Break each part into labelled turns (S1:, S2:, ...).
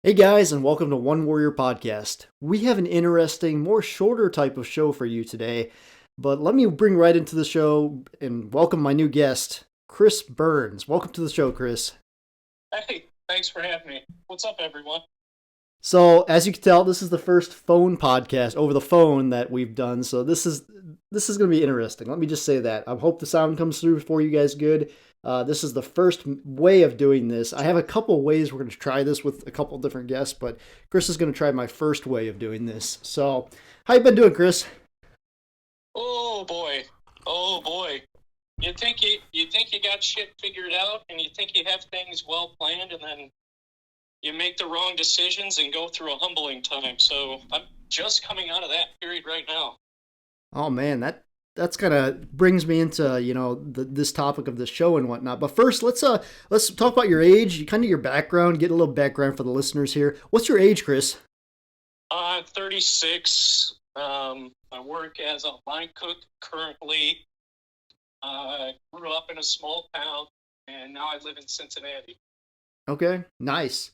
S1: Hey guys, and welcome to 1Warrior Podcast. We have an interesting, more shorter type of show for you today, but let me bring right into the show and welcome my new guest, Chris Burns. Welcome to the show, Chris.
S2: Hey, thanks for having me. What's up, everyone?
S1: So, as you can tell, this is the first phone podcast over the phone that we've done. So this is going to be interesting. Let me just say that. I hope the sound comes through for you guys good. This is the first way of doing this. I have a couple ways we're going to try this with a couple different guests, but Chris is going to try my first way of doing this. So, how you been doing, Chris?
S2: Oh boy, oh boy. You think you got shit figured out, and you think you have things well planned, and then you make the wrong decisions and go through a humbling time. So I'm just coming out of that period right now.
S1: Oh man, that's kind of brings me into this topic of the show and whatnot. But first, let's talk about your age, kind of your background, get a little background for the listeners here. What's your age, Chris?
S2: I'm 36. I work as a line cook currently. I grew up in a small town, and now I live in Cincinnati.
S1: Okay, nice.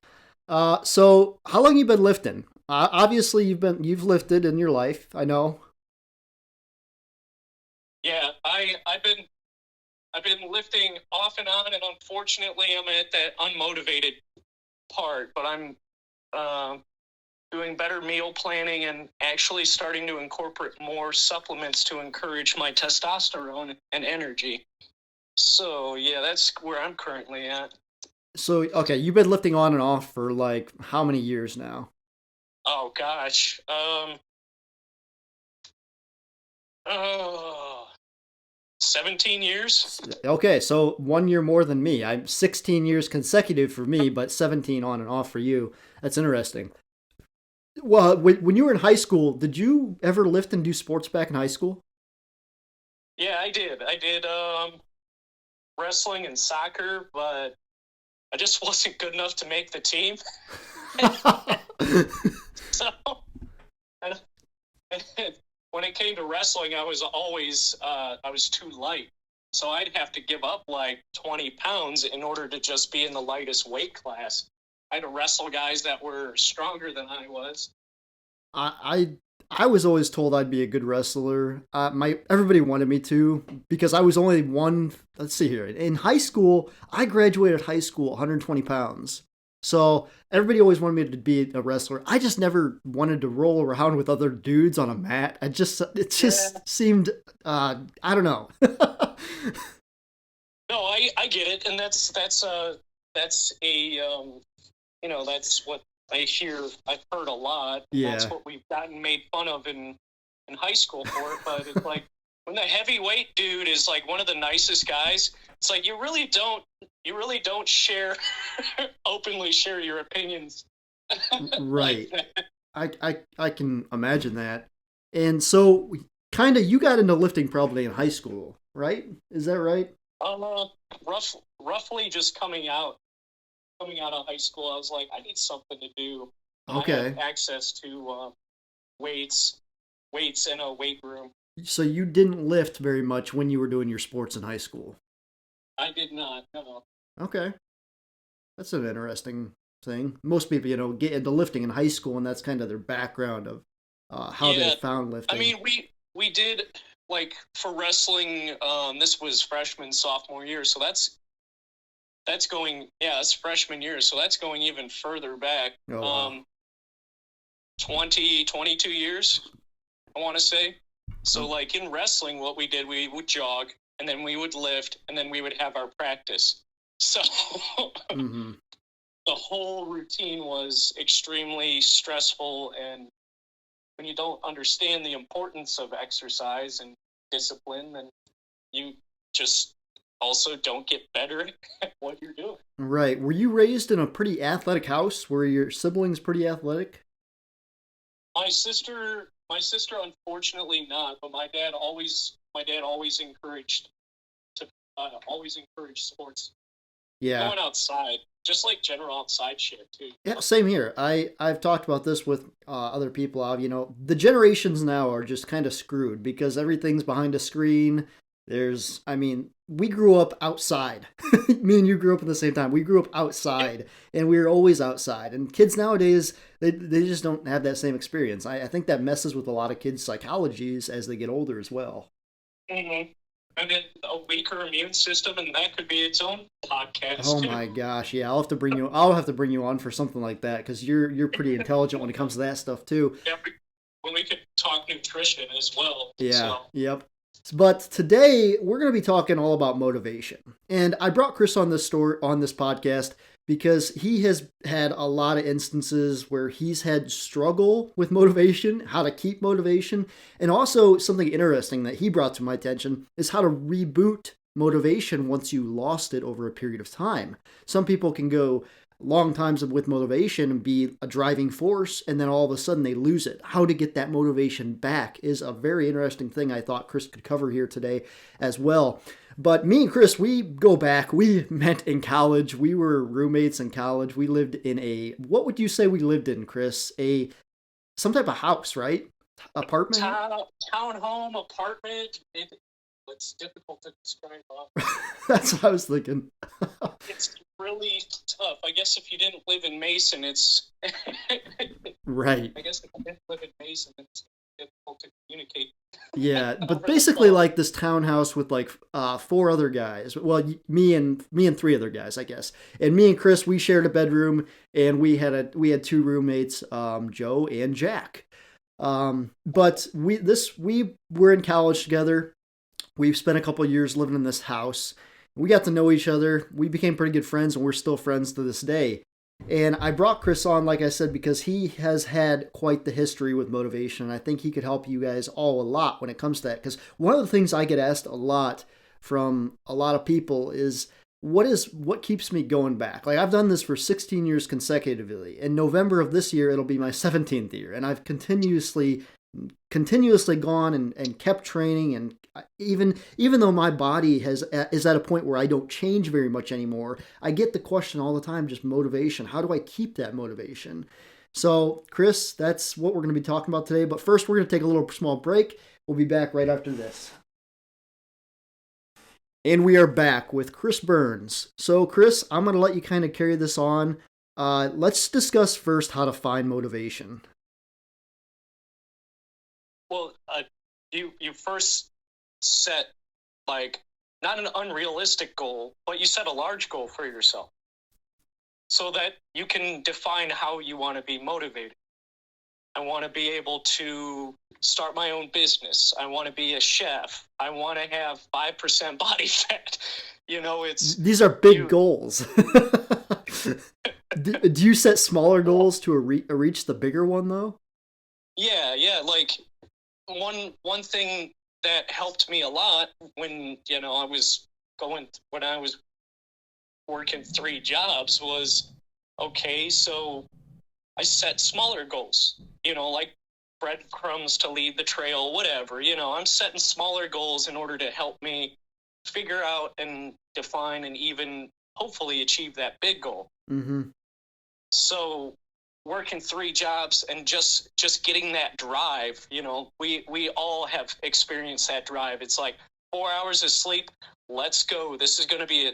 S1: So how long you been lifting? Obviously, you've lifted in your life. I know.
S2: Yeah, I've been lifting off and unfortunately, I'm at that unmotivated part. But I'm uh, doing better meal planning and actually starting to incorporate more supplements to encourage my testosterone and energy. So yeah, that's where I'm currently at.
S1: So okay, you've been lifting on and off for like how many years now?
S2: Oh gosh, oh, 17 years.
S1: Okay, so 1 year more than me. I'm 16 years consecutive for me, but 17 on and off for you. That's interesting. Well, when you were in high school, did you ever lift and do sports back in high school?
S2: Yeah, I did. I did wrestling and soccer, but I just wasn't good enough to make the team. So and, when it came to wrestling, I was too light. So I'd have to give up like 20 pounds in order to just be in the lightest weight class. I had to wrestle guys that were stronger than I was.
S1: I I was always told I'd be a good wrestler. My everybody wanted me to because I was only one. Let's see here. In high school, I graduated high school 120 pounds. So everybody always wanted me to be a wrestler. I just never wanted to roll around with other dudes on a mat. It
S2: Yeah.
S1: just seemed I don't know.
S2: No, I get it, and that's a that's what I've heard a lot, and that's
S1: Yeah.
S2: what we've gotten made fun of in high school for it. But it's like when the heavyweight dude is like one of the nicest guys, it's like you really don't share openly share your opinions like
S1: Right.
S2: that.
S1: I can imagine that. And so kind of you got into lifting probably in high school, right? Is that right?
S2: Uh, roughly just coming out of high school, I was like, I need something to do, and I had
S1: Okay.
S2: access to weights, weights in a weight room.
S1: So you didn't lift very much when you were doing your sports in high school.
S2: I did not. No.
S1: Okay. That's an interesting thing. Most people, get into lifting in high school, and that's kind of their background of how they
S2: Yeah,
S1: found
S2: I
S1: lifting.
S2: mean, we did like for wrestling. This was freshman sophomore year, so that's going. Yeah, it's freshman year, so that's going even further back.
S1: Oh, wow.
S2: Um, 22 years, I want to say. So,
S1: Oh,
S2: like in wrestling, what we did, we would jog, and then we would lift, and then we would have our practice. So,
S1: mm-hmm.
S2: the whole routine was extremely stressful. And when you don't understand the importance of exercise and discipline, then you just also don't get better at what you're doing.
S1: Right. Were you raised in a pretty athletic house? Were your siblings pretty athletic?
S2: My sister, unfortunately not, but my dad always encouraged sports,
S1: Yeah.
S2: going outside, just like general outside shit too.
S1: Yeah, same here. I've talked about this with other people. The generations now are just kind of screwed because everything's behind a screen. I mean, we grew up outside. Me and you grew up at the same time. We grew up outside, and we were always outside. And kids nowadays, they just don't have that same experience. I think that messes with a lot of kids' psychologies as they get older as well.
S2: Mm-hmm. And then a weaker immune system, and that could be its own podcast
S1: Oh
S2: too.
S1: my gosh, yeah, I'll have to bring you on for something like that because you're pretty intelligent when it comes to that stuff too.
S2: Yeah, when we could talk nutrition as well.
S1: Yeah,
S2: So
S1: yep. But today we're going to be talking all about motivation. And I brought Chris on this podcast because he has had a lot of instances where he's had struggle with motivation, how to keep motivation, and also something interesting that he brought to my attention is how to reboot motivation once you lost it over a period of time. Some people can go long times with motivation and be a driving force, and then all of a sudden they lose it. How to get that motivation back is a very interesting thing I thought Chris could cover here today as well. But me and Chris, we go back. We met in college. We were roommates in college. We lived in what would you say we lived in, Chris? Some type of house, right? Apartment?
S2: Townhome, apartment. It's difficult to describe.
S1: That's what I was thinking.
S2: It's really tough. I guess if you didn't live in Mason, it's
S1: right.
S2: I guess if you didn't live in Mason, it's difficult to communicate.
S1: Yeah, but basically like this townhouse with like four other guys. Well, me and three other guys, I guess. And me and Chris, we shared a bedroom, and we had two roommates, Joe and Jack. But we were in college together. We've spent a couple of years living in this house. We got to know each other. We became pretty good friends, and we're still friends to this day. And I brought Chris on, like I said, because he has had quite the history with motivation. And I think he could help you guys all a lot when it comes to that. Because one of the things I get asked a lot from a lot of people is, what keeps me going back? Like, I've done this for 16 years consecutively. In November of this year, it'll be my 17th year. And I've continuously gone and kept training, and even though my body is at a point where I don't change very much anymore, I get the question all the time, just motivation. How do I keep that motivation? So, Chris, that's what we're going to be talking about today. But first, we're going to take a little small break. We'll be back right after this. And we are back with Chris Burns. So, Chris, I'm going to let you kind of carry this on. Let's discuss first how to find motivation.
S2: Well, you first set like not an unrealistic goal, but you set a large goal for yourself so that you can define how you want to be motivated. I want to be able to start my own business. I want to be a chef. I want to have 5% body fat.
S1: These are big goals. Do you set smaller goals to reach the bigger one though?
S2: Yeah. Like one thing that helped me a lot when I was working 3 jobs was, okay, so I set smaller goals, like breadcrumbs to lead the trail, whatever. I'm setting smaller goals in order to help me figure out and define and even hopefully achieve that big goal.
S1: Mm-hmm.
S2: So working 3 jobs and just getting that drive, we all have experienced that drive. It's like 4 hours of sleep. Let's go. This is gonna be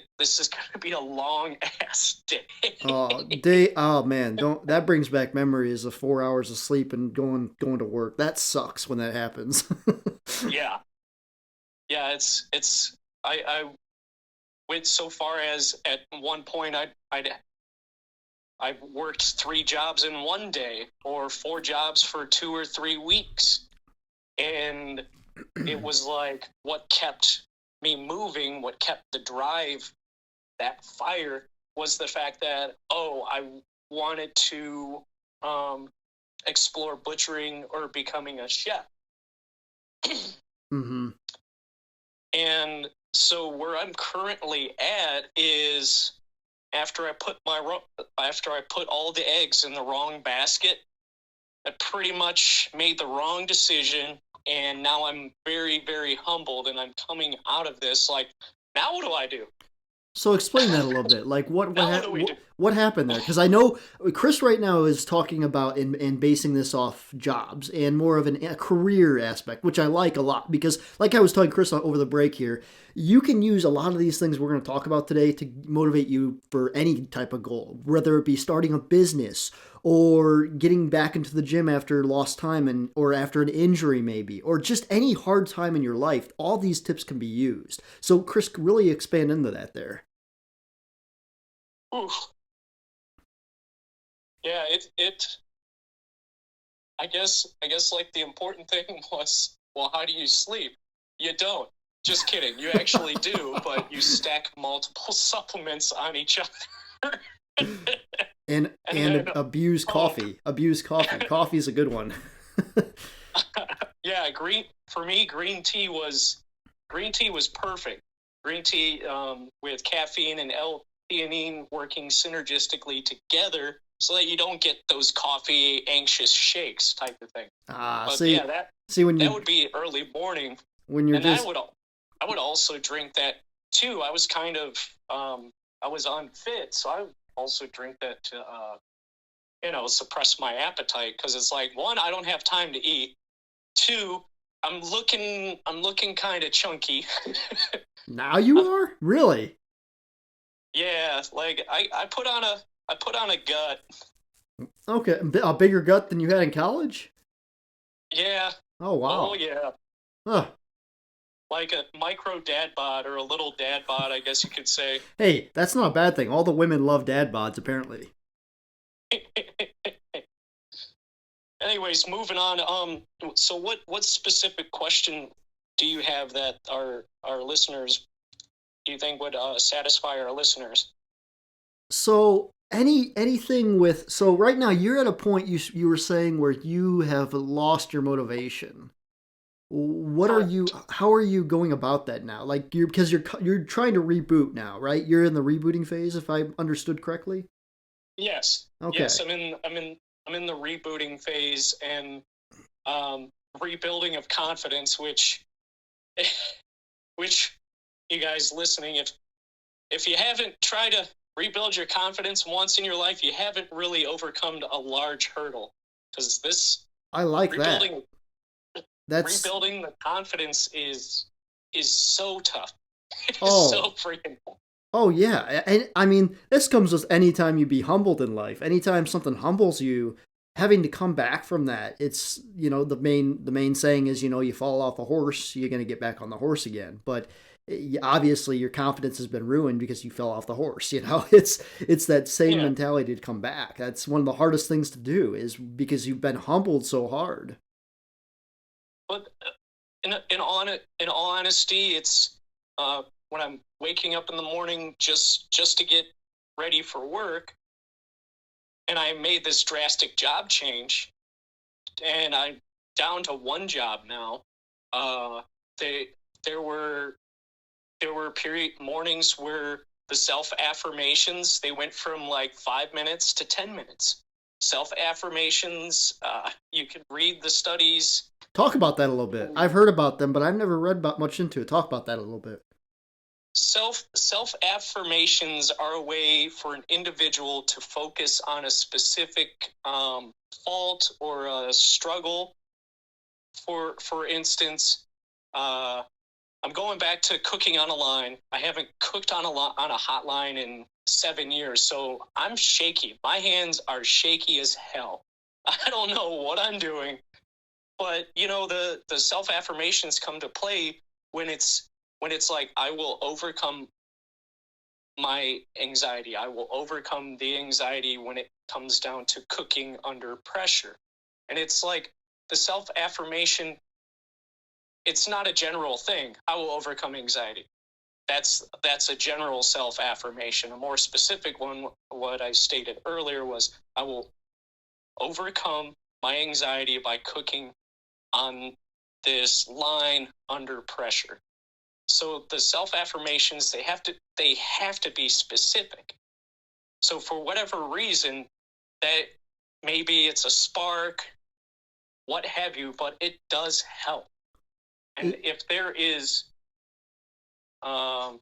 S2: a long ass day.
S1: Oh man, that brings back memories of 4 hours of sleep and going to work. That sucks when that happens.
S2: Yeah. It's I went so far as at one point I've worked 3 jobs in one day or 4 jobs for 2 or 3 weeks. And it was like what kept me moving, what kept the drive, that fire, was the fact that, I wanted to explore butchering or becoming a chef.
S1: Mm-hmm.
S2: And so where I'm currently at is after I put all the eggs in the wrong basket, I pretty much made the wrong decision, and now I'm very, very humbled, and I'm coming out of this like, now what do I do?
S1: So explain that a little bit. Like
S2: Now what do we do?
S1: what happened there? Because I know Chris right now is talking about and basing this off jobs and more of a career aspect, which I like a lot. Because like I was telling Chris over the break here, you can use a lot of these things we're going to talk about today to motivate you for any type of goal, whether it be starting a business or getting back into the gym after lost time and or after an injury maybe, or just any hard time in your life. All these tips can be used. So Chris, really expand into that there.
S2: Oof. Yeah, it I guess like the important thing was, well, how do you sleep? You don't. Just kidding. You actually do, but you stack multiple supplements on each other. And
S1: And
S2: then
S1: abuse
S2: oh
S1: coffee. Abuse coffee. Coffee's a good one.
S2: yeah, green tea was perfect. Green tea with caffeine and L-theanine working synergistically together so that you don't get those coffee anxious shakes type of thing.
S1: Ah,
S2: But yeah,
S1: see
S2: that would be early morning,
S1: when you're
S2: and
S1: just
S2: I would also drink that too. I was kind of I was unfit, so I would also drink that to suppress my appetite because it's like, one, I don't have time to eat. Two, I'm looking kind of chunky.
S1: now you are really
S2: Yeah, like I put on a gut.
S1: okay. A bigger gut than you had in college.
S2: Yeah.
S1: Oh
S2: Oh
S1: wow.
S2: yeah.
S1: Huh.
S2: Like a micro dad bod or a little dad bod, I guess you could say.
S1: Hey, that's not a bad thing. All the women love dad bods apparently.
S2: Anyways, moving on. So what specific question do you have that our listeners do you think would satisfy our listeners?
S1: So anything with so right now you're at a point you were saying where you have lost your motivation. What are you
S2: Correct.
S1: how are you going about that now? Like you're trying to reboot now, right? You're in the rebooting phase if I understood correctly.
S2: Yes.
S1: Okay.
S2: Yes. I'm in the rebooting phase and rebuilding of confidence, which you guys listening, if you haven't tried to rebuild your confidence once in your life, you haven't really overcome a large hurdle because this
S1: I like that.
S2: rebuilding
S1: That's
S2: rebuilding the confidence is so tough. It is so
S1: oh.
S2: freaking tough.
S1: Oh yeah. And I mean, this comes with any time you be humbled in life. Anytime something humbles you, having to come back from that, it's, the main saying is, you fall off a horse, you're going to get back on the horse again. But obviously your confidence has been ruined because you fell off the horse, it's that same
S2: Yeah,
S1: mentality to come back. That's one of the hardest things to do is because you've been humbled so hard.
S2: but in all honesty, it's when I'm waking up in the morning just to get ready for work, and I made this drastic job change, and I'm down to one job now. Uh, they there were period mornings where the self affirmations they went from like 5 minutes to 10 minutes. Self affirmations, you can read the studies.
S1: Talk about that a little bit. I've heard about them, but I've never read about much into it. Talk about that a little bit.
S2: Self affirmations are a way for an individual to focus on a specific fault or a struggle. For instance, uh, I'm going back to cooking on a line. I haven't cooked on a hotline in 7 years, so I'm shaky. My hands are shaky as hell. I don't know what I'm doing, but the self affirmations come to play when it's like I will overcome my anxiety. I will overcome the anxiety when it comes down to cooking under pressure. And it's like the self affirmation, it's not a general thing. I will overcome anxiety. That's a general self affirmation. A more specific one, what I stated earlier, was I will overcome my anxiety by cooking on this line under pressure. So the self affirmations, they have to be specific. So for whatever reason, that maybe it's a spark, what have you, but it does help. And
S1: It,
S2: if there is um,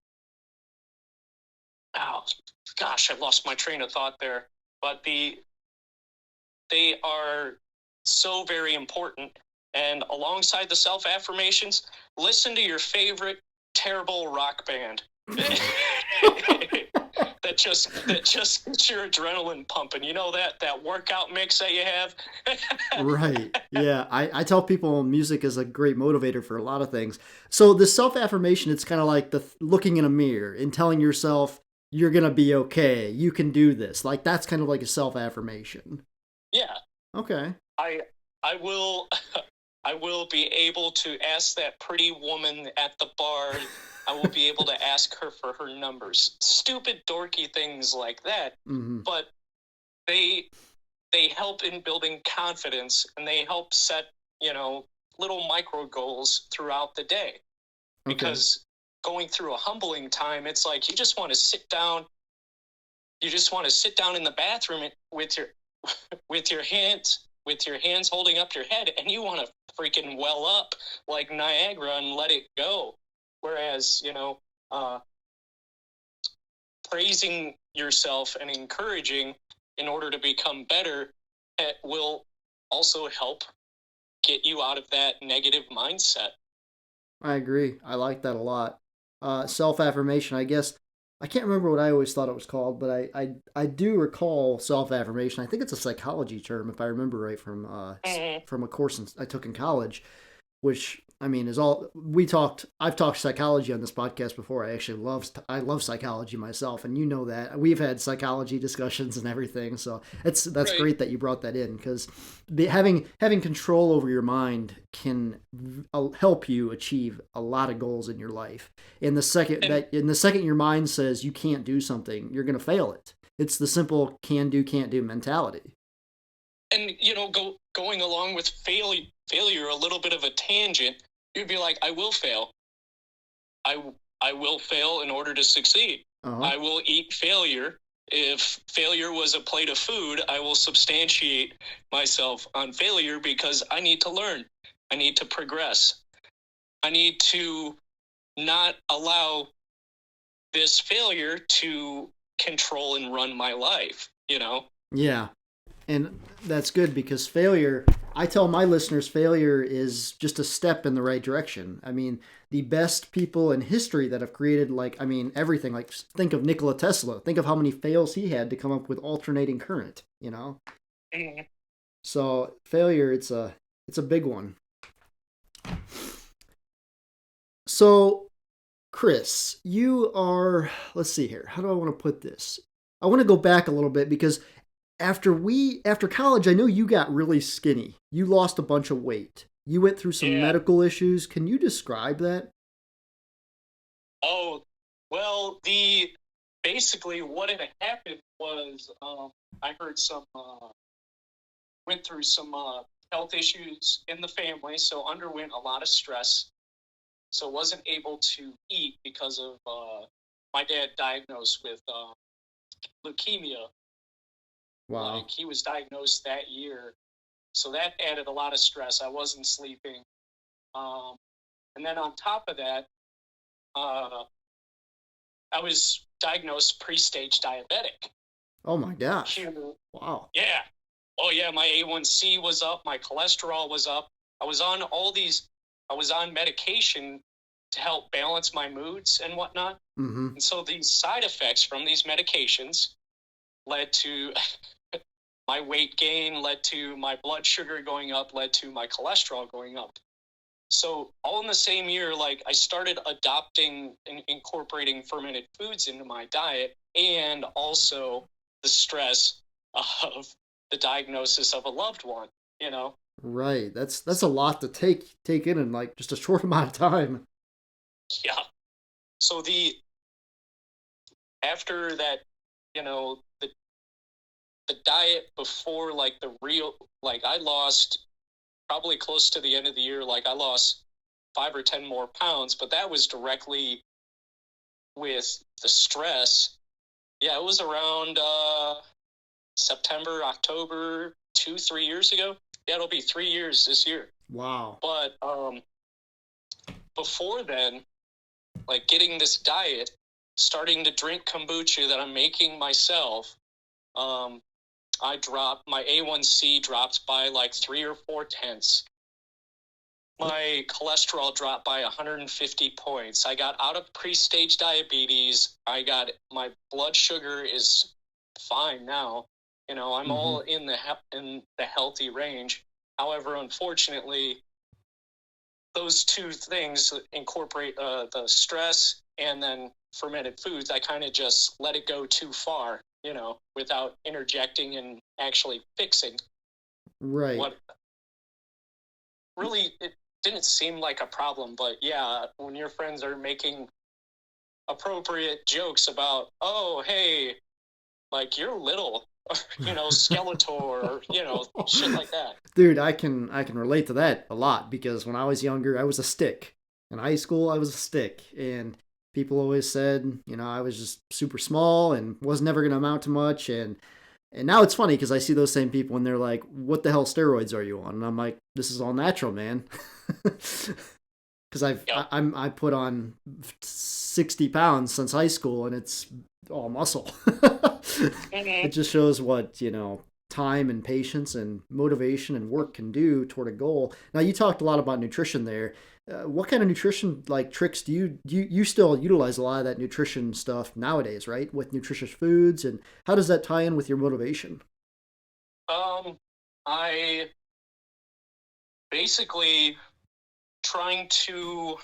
S2: gosh, I lost my train of thought there. But they are so very important. And alongside the self-affirmations, listen to your favorite terrible rock band. that just gets your adrenaline pumping. You know, that workout mix that you have.
S1: Right. Yeah. I tell people music is a great motivator for a lot of things. So the self affirmation, it's kind of like the looking in a mirror and telling yourself you're gonna be okay. You can do this. Like that's kind of like a self affirmation.
S2: Yeah.
S1: Okay.
S2: I will I will be able to ask that pretty woman at the bar. I will be able to ask her for her numbers. Stupid dorky things like that.
S1: Mm-hmm.
S2: But they help in building confidence, and they help set, little micro goals throughout the day. Because going through a humbling time, it's like you just want to sit down. You just want to sit down in the bathroom with your hands holding up your head, and you want to freaking well up like Niagara and let it go. Whereas, praising yourself and encouraging in order to become better, it will also help get you out of that negative mindset.
S1: I agree. I like that a lot. Self affirmation, I guess. I can't remember what I always thought it was called, but I do recall self affirmation. I think it's a psychology term, if I remember right, from a course I took in college, which I mean is all we talked. I've talked psychology on this podcast before. I love psychology myself, and you know that we've had psychology discussions and everything. So that's
S2: Right.
S1: great that you brought that in because having control over your mind can help you achieve a lot of goals in your life. In the second your mind says you can't do something, you're gonna fail it. It's the simple can do can't do mentality.
S2: And going along with failure, a little bit of a tangent. You'd be like, I will fail. I will fail in order to succeed.
S1: Uh-huh.
S2: I will eat failure. If failure was a plate of food, I will substantiate myself on failure because I need to learn. I need to progress. I need to not allow this failure to control and run my life,
S1: Yeah. And that's good because failure, I tell my listeners, failure is just a step in the right direction. I mean, the best people in history that have created, everything, like think of Nikola Tesla. Think of how many fails he had to come up with alternating current,
S2: Mm-hmm.
S1: So failure, it's a big one. So, Chris, you are, let's see here. How do I want to put this? I want to go back a little bit because after college, I know you got really skinny. You lost a bunch of weight. You went through some medical issues. Can you describe that?
S2: Oh, well, basically what had happened was I heard went through some health issues in the family, so underwent a lot of stress. So wasn't able to eat because of my dad diagnosed with leukemia.
S1: Wow.
S2: Like he was diagnosed that year, so that added a lot of stress. I wasn't sleeping, and then on top of that, I was diagnosed pre-stage diabetic.
S1: Oh my gosh! Wow.
S2: Yeah. Oh yeah. My A1C was up. My cholesterol was up. I was on medication to help balance my moods and whatnot.
S1: Mm-hmm.
S2: And so these side effects from these medications led to my weight gain, led to my blood sugar going up, led to my cholesterol going up. So all in the same year, like I started adopting and incorporating fermented foods into my diet, and also the stress of the diagnosis of a loved one,
S1: Right. That's a lot to take in like just a short amount of time.
S2: Yeah. So after that, the diet before like the real, like I lost probably close to the end of the year, like I lost 5 or 10 more pounds, but that was directly with the stress. Yeah, it was around September, October, 3 years ago. Yeah, it'll be 3 years this year.
S1: Wow.
S2: But before then, like getting this diet starting to drink kombucha that I'm making myself, my A1C dropped by like 3 or 4 tenths. My cholesterol dropped by 150 points. I got out of pre-stage diabetes. My blood sugar is fine now. I'm all in the healthy range. However, unfortunately, those two things incorporate the stress and then fermented foods. I kind of just let it go too far, without interjecting and actually fixing.
S1: Right.
S2: What really, it didn't seem like a problem, but yeah, when your friends are making appropriate jokes about, oh, hey, like you're little, Skeletor, or, shit like that.
S1: Dude, I can relate to that a lot because when I was younger, I was a stick. In high school, I was a stick, and people always said, I was just super small and was never going to amount to much. And now it's funny because I see those same people and they're like, "What the hell steroids are you on?" And I'm like, "This is all natural, man." Because I put on 60 pounds since high school, and it's all muscle. It just shows what time and patience and motivation and work can do toward a goal. Now, you talked a lot about nutrition there. What kind of nutrition tricks do you still utilize a lot of that nutrition stuff nowadays, right? With nutritious foods, and how does that tie in with your motivation?
S2: I basically trying to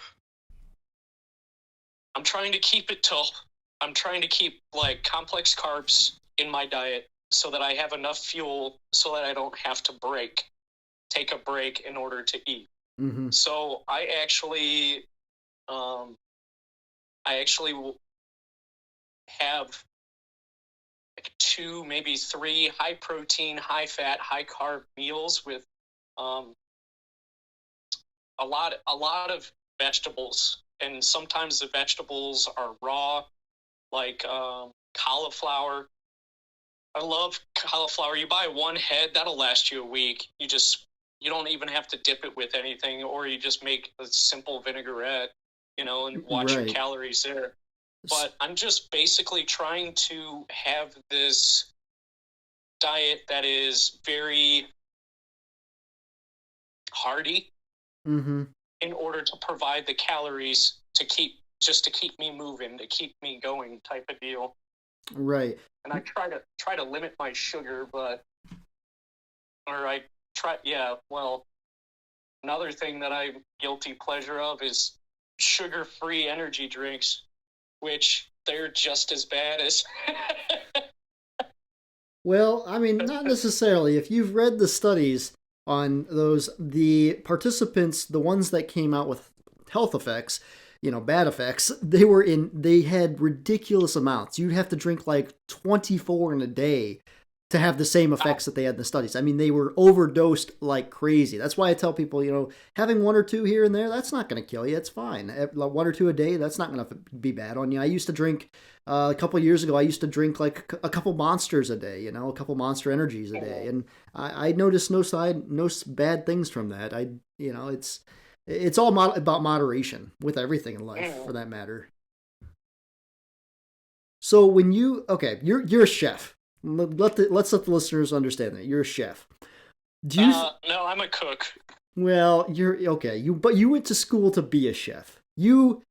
S2: I'm trying to keep it to I'm trying to keep like complex carbs in my diet so that I have enough fuel so that I don't have to take a break in order to eat.
S1: Mm-hmm.
S2: So I actually have like 2, maybe 3 high protein, high fat, high carb meals with a lot of vegetables, and sometimes the vegetables are raw, like cauliflower. I love cauliflower. You buy one head, that'll last you a week. You don't even have to dip it with anything, or you just make a simple vinaigrette, and watch your calories there. But I'm just basically trying to have this diet that is very hearty, in order to provide the calories to keep me moving, to keep me going, type of deal.
S1: Right.
S2: And I try to limit my sugar, another thing that I'm guilty pleasure of is sugar-free energy drinks, which they're just as bad as.
S1: Well, I mean, not necessarily. If you've read the studies on the participants, the ones that came out with health effects, bad effects, they had ridiculous amounts. You'd have to drink like 24 in a day to have the same effects that they had in the studies. I mean, they were overdosed like crazy. That's why I tell people, having 1 or 2 here and there, that's not going to kill you. It's fine. 1 or 2 a day, that's not going to be bad on you. I used to drink, a couple of years ago, I used to drink like a couple Monsters a day, a couple Monster Energies a day. And I noticed no bad things from that. It's all about moderation with everything in life, for that matter. So when you're a chef. Let's let the listeners understand that you're a chef.
S2: No, I'm a cook.
S1: Well, you're okay. But you went to school to be a chef. You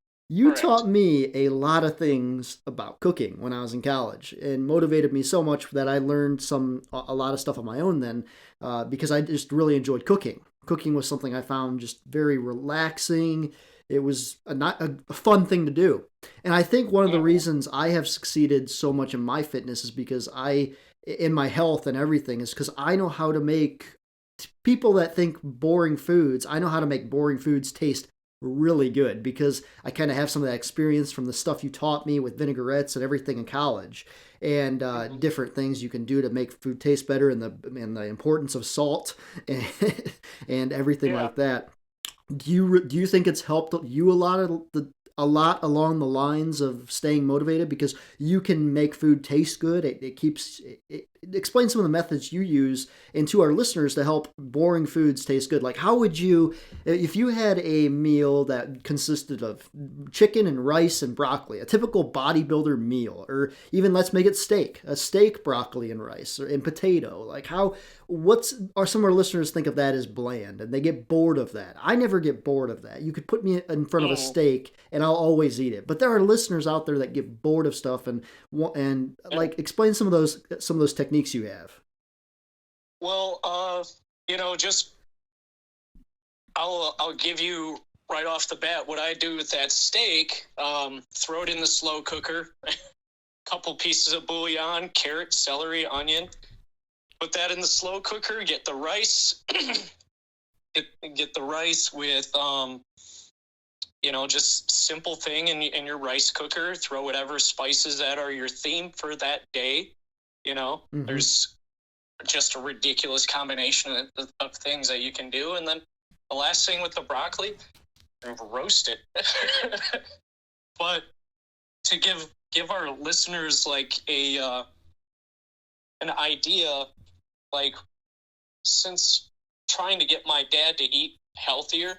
S1: taught me a lot of things about cooking when I was in college, and motivated me so much that I learned a lot of stuff on my own then, because I just really enjoyed cooking. Cooking was something I found just very relaxing. It was a fun thing to do. And I think one of the reasons I have succeeded so much in my fitness is because in my health and everything, is because I know how to make people that think boring foods, I know how to make boring foods taste really good, because I kind of have some of that experience from the stuff you taught me with vinaigrettes and everything in college, and different things you can do to make food taste better, and the importance of salt and everything like that. Do you think it's helped you a lot along the lines of staying motivated, because you can make food taste good? It explain some of the methods you use and to our listeners to help boring foods taste good. Like, how would you, if you had a meal that consisted of chicken and rice and broccoli, a typical bodybuilder meal, or even let's make it a steak, broccoli and rice, or and potato. Like, are some of our listeners think of that as bland and they get bored of that? I never get bored of that. You could put me in front of a steak and I'll always eat it. But there are listeners out there that get bored of stuff and like explain some of those techniques you have.
S2: Well, just I'll give you right off the bat what I do with that steak. Throw it in the slow cooker. Couple pieces of bouillon, carrot, celery, onion. Put that in the slow cooker. Get the rice. get the rice with just simple thing in your rice cooker. Throw whatever spices that are your theme for that day. There's just a ridiculous combination of things that you can do. And then the last thing with the broccoli, roast it. But to give our listeners like an idea, like, since trying to get my dad to eat healthier,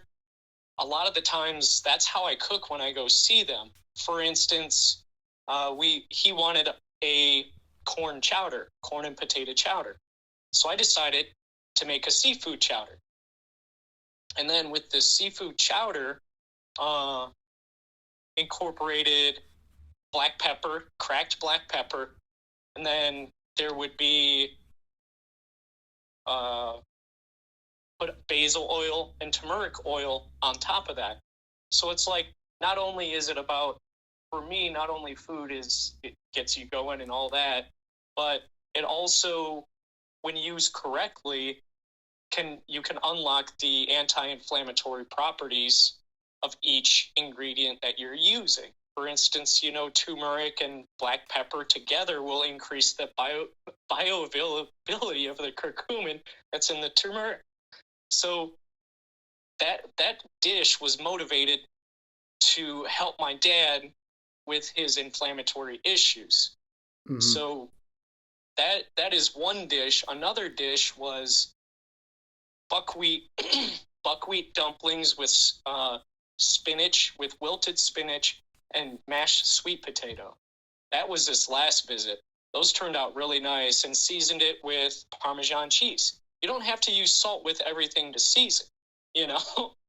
S2: a lot of the times that's how I cook when I go see them. For instance, he wanted a corn and potato chowder. So I decided to make a seafood chowder. And then with the seafood chowder, incorporated black pepper, cracked black pepper, and then there would be put basil oil and turmeric oil on top of that. So it's like, not only is it about, for me, not only food it gets you going and all that, but it also, when used correctly, you can unlock the anti-inflammatory properties of each ingredient that you're using. For instance, turmeric and black pepper together will increase the bioavailability of the curcumin that's in the turmeric. So that dish was motivated to help my dad with his inflammatory issues. Mm-hmm. So that is one dish. Another dish was buckwheat dumplings with spinach, with wilted spinach and mashed sweet potato. That was this last visit. Those turned out really nice, and seasoned it with Parmesan cheese. You don't have to use salt with everything to season,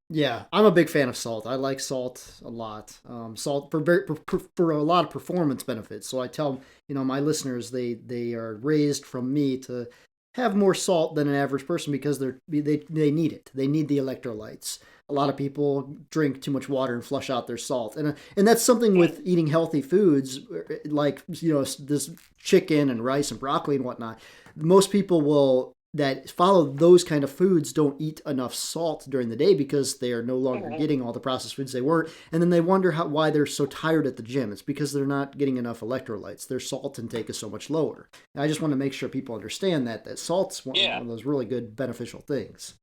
S1: Yeah, I'm a big fan of salt. I like salt a lot. Salt for a lot of performance benefits. So I tell my listeners they are raised from me to have more salt than an average person because they need it. They need the electrolytes. A lot of people drink too much water and flush out their salt, and that's something with eating healthy foods like this chicken and rice and broccoli and whatnot. Most people that follow those kind of foods don't eat enough salt during the day because they are no longer getting all the processed foods they were, and then they wonder why they're so tired at the gym. It's because they're not getting enough electrolytes. Their salt intake is so much lower. And I just want to make sure people understand that salt's one of those really good beneficial things.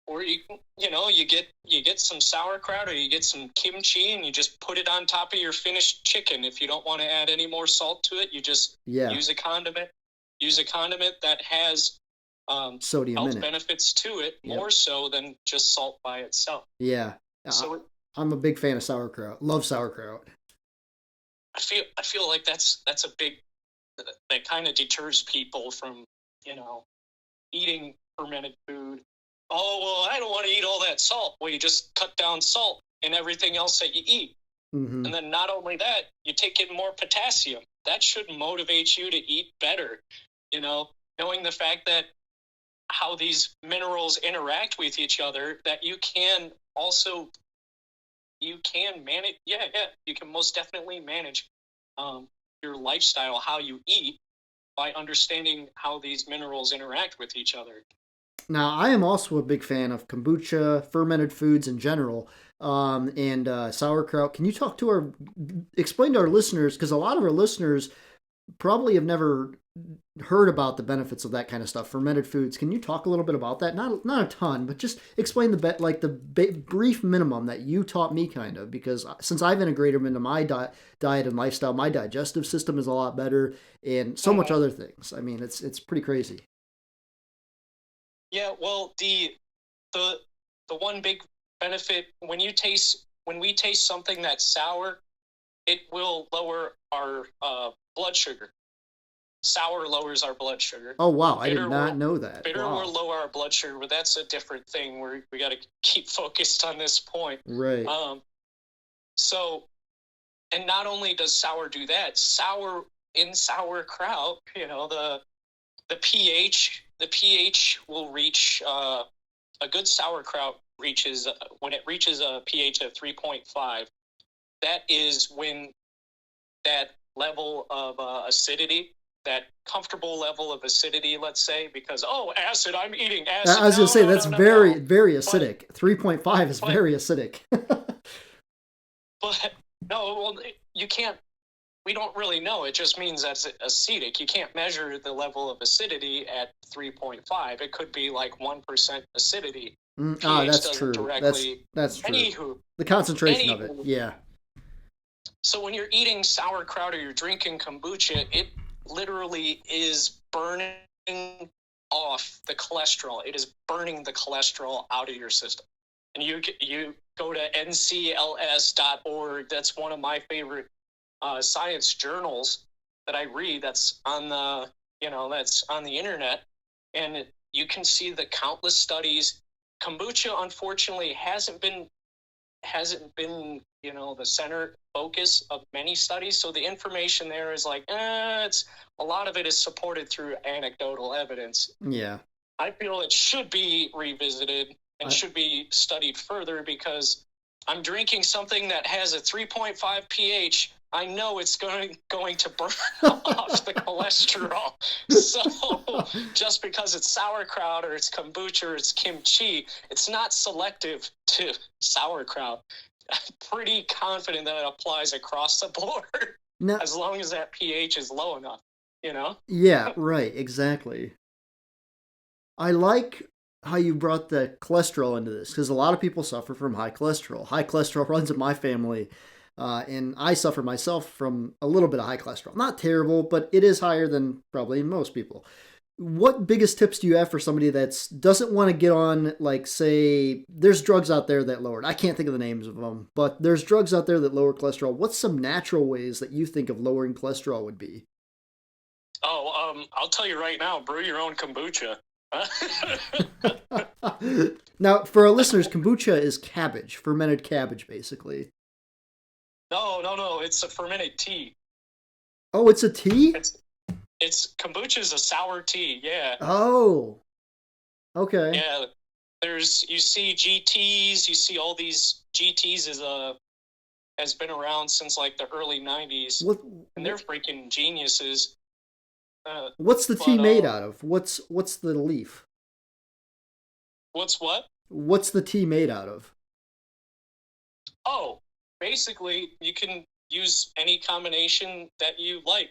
S2: Or you get some sauerkraut or you get some kimchi and you just put it on top of your finished chicken. If you don't want to add any more salt to it, you just use a condiment. Use a condiment that has
S1: sodium
S2: health benefits to it, more so than just salt by itself.
S1: Yeah. So I'm a big fan of sauerkraut. Love sauerkraut.
S2: I feel like that's a big, that kind of deters people from eating fermented food. Oh, well, I don't want to eat all that salt. Well, you just cut down salt in everything else that you eat. Mm-hmm. And then not only that, you take in more potassium. That should motivate you to eat better. Knowing the fact that how these minerals interact with each other, that you can manage. You can most definitely manage your lifestyle, how you eat, by understanding how these minerals interact with each other.
S1: Now, I am also a big fan of kombucha, fermented foods in general, and sauerkraut. Can you explain to our listeners, because a lot of our listeners probably have never heard about the benefits of that kind of stuff. Fermented foods. Can you talk a little bit about that? Not a ton, but just explain the brief minimum that you taught me, kind of, because since I've integrated them into my diet and lifestyle, my digestive system is a lot better, and so much other things. I mean, it's pretty crazy.
S2: Yeah, well, the the one big benefit when we taste something that's sour, it will lower our blood sugar. Sour lowers our blood sugar.
S1: Oh wow, I did not know that.
S2: Bitter
S1: Wow.
S2: will lower our blood sugar, but that's a different thing. We got to keep focused on this point.
S1: Right.
S2: So, and not only does sour do that, sauerkraut, the pH will reach a good sauerkraut reaches when it reaches a pH of 3.5. That is when that level of acidity, that comfortable level of acidity, let's say, because acid, I'm eating acid.
S1: I was gonna say that's very
S2: no.
S1: very acidic. 3.5 is very acidic.
S2: But no, well, you can't. We don't really know. It just means that's acidic. You can't measure the level of acidity at 3.5. It could be like 1% acidity.
S1: That's true. That's true.
S2: Anywho,
S1: the concentration of it. Yeah.
S2: So when you're eating sauerkraut or you're drinking kombucha, it literally is burning off the cholesterol. It is burning the cholesterol out of your system. And you go to ncls.org. That's one of my favorite science journals that I read. That's on the internet, and you can see the countless studies. Kombucha, unfortunately, hasn't been the center focus of many studies. So the information there is like, it's a lot of it is supported through anecdotal evidence.
S1: Yeah.
S2: I feel it should be revisited and should be studied further, because I'm drinking something that has a 3.5 pH. I know it's going to burn off the cholesterol. So just because it's sauerkraut or it's kombucha or it's kimchi, it's not selective to sauerkraut. I'm pretty confident that it applies across the board, as long as that pH is low enough,
S1: Yeah, right, exactly. I like how you brought the cholesterol into this, because a lot of people suffer from high cholesterol. High cholesterol runs in my family, and I suffer myself from a little bit of high cholesterol. Not terrible, but it is higher than probably most people. What biggest tips do you have for somebody that doesn't want to get on, like, say, there's drugs out there that lower it. I can't think of the names of them, but there's drugs out there that lower cholesterol. What's some natural ways that you think of lowering cholesterol would be?
S2: I'll tell you right now, brew your own kombucha.
S1: Now, for our listeners, kombucha is cabbage, fermented cabbage, basically.
S2: No, it's a fermented tea.
S1: Oh, it's a tea?
S2: It's kombucha is a sour tea, yeah.
S1: Oh, okay.
S2: Yeah, you see GTs, you see all these GTs has been around since like the early 90s, and they're freaking geniuses.
S1: What's the tea made out of? What's the leaf?
S2: What's what?
S1: What's the tea made out of?
S2: Oh, basically, you can use any combination that you like.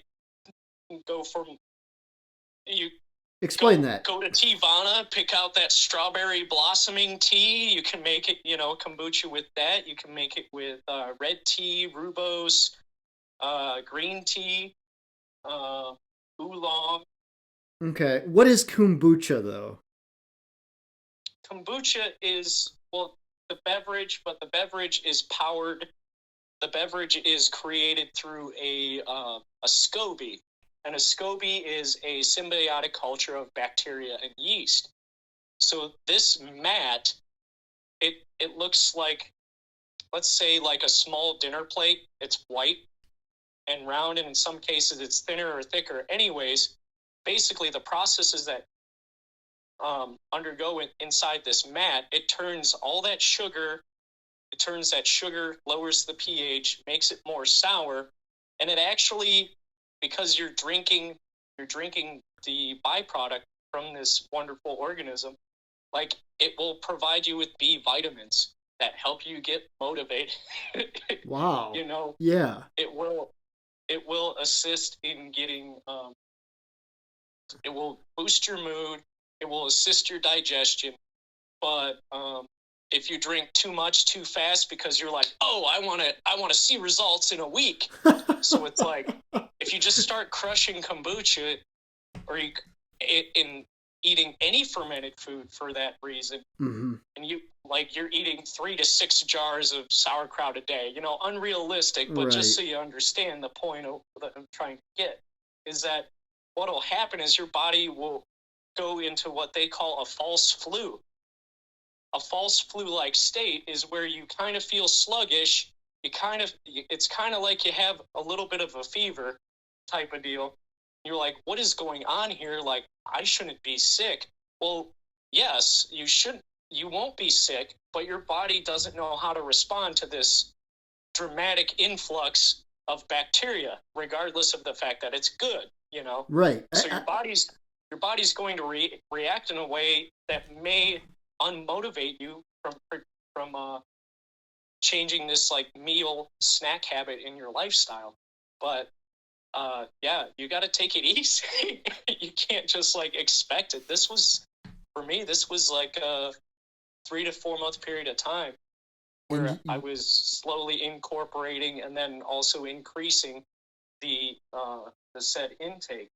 S1: Explain that.
S2: Go to Teavana, pick out that strawberry blossoming tea. You can make it, kombucha with that. You can make it with red tea, rooibos, green tea, oolong.
S1: Okay. What is kombucha, though?
S2: Kombucha is, the beverage, but the beverage is powered. The beverage is created through a SCOBY. And a SCOBY is a symbiotic culture of bacteria and yeast. So this mat, it looks like, let's say, like a small dinner plate. It's white and round, and in some cases it's thinner or thicker. Anyways, basically the processes that undergo inside this mat, it turns that sugar, lowers the pH, makes it more sour, and it actually, because you're drinking the byproduct from this wonderful organism, like, it will provide you with B vitamins that help you get motivated.
S1: Wow.
S2: Yeah. it will assist in getting, it will boost your mood, it will assist your digestion, but if you drink too much too fast because you're like, oh, I want to see results in a week. So it's like, if you just start crushing kombucha, or in eating any fermented food for that reason,
S1: Mm-hmm.
S2: and you're eating 3 to 6 jars of sauerkraut a day, unrealistic, but
S1: Right.
S2: just so you understand the point that I'm trying to get, is that what'll happen is your body will go into what they call a false flu. A false flu-like state is where you kind of feel sluggish. It's kind of like you have a little bit of a fever type of deal. You're like, what is going on here? Like, I shouldn't be sick. Well, yes, you won't be sick, but your body doesn't know how to respond to this dramatic influx of bacteria, regardless of the fact that it's good,
S1: Right.
S2: So your body's going to react in a way that may unmotivate you from changing this like meal snack habit in your lifestyle. But yeah, you got to take it easy. You can't just like expect it. For me, this was like a 3 to 4 month period of time where I was slowly incorporating and then also increasing the said intake.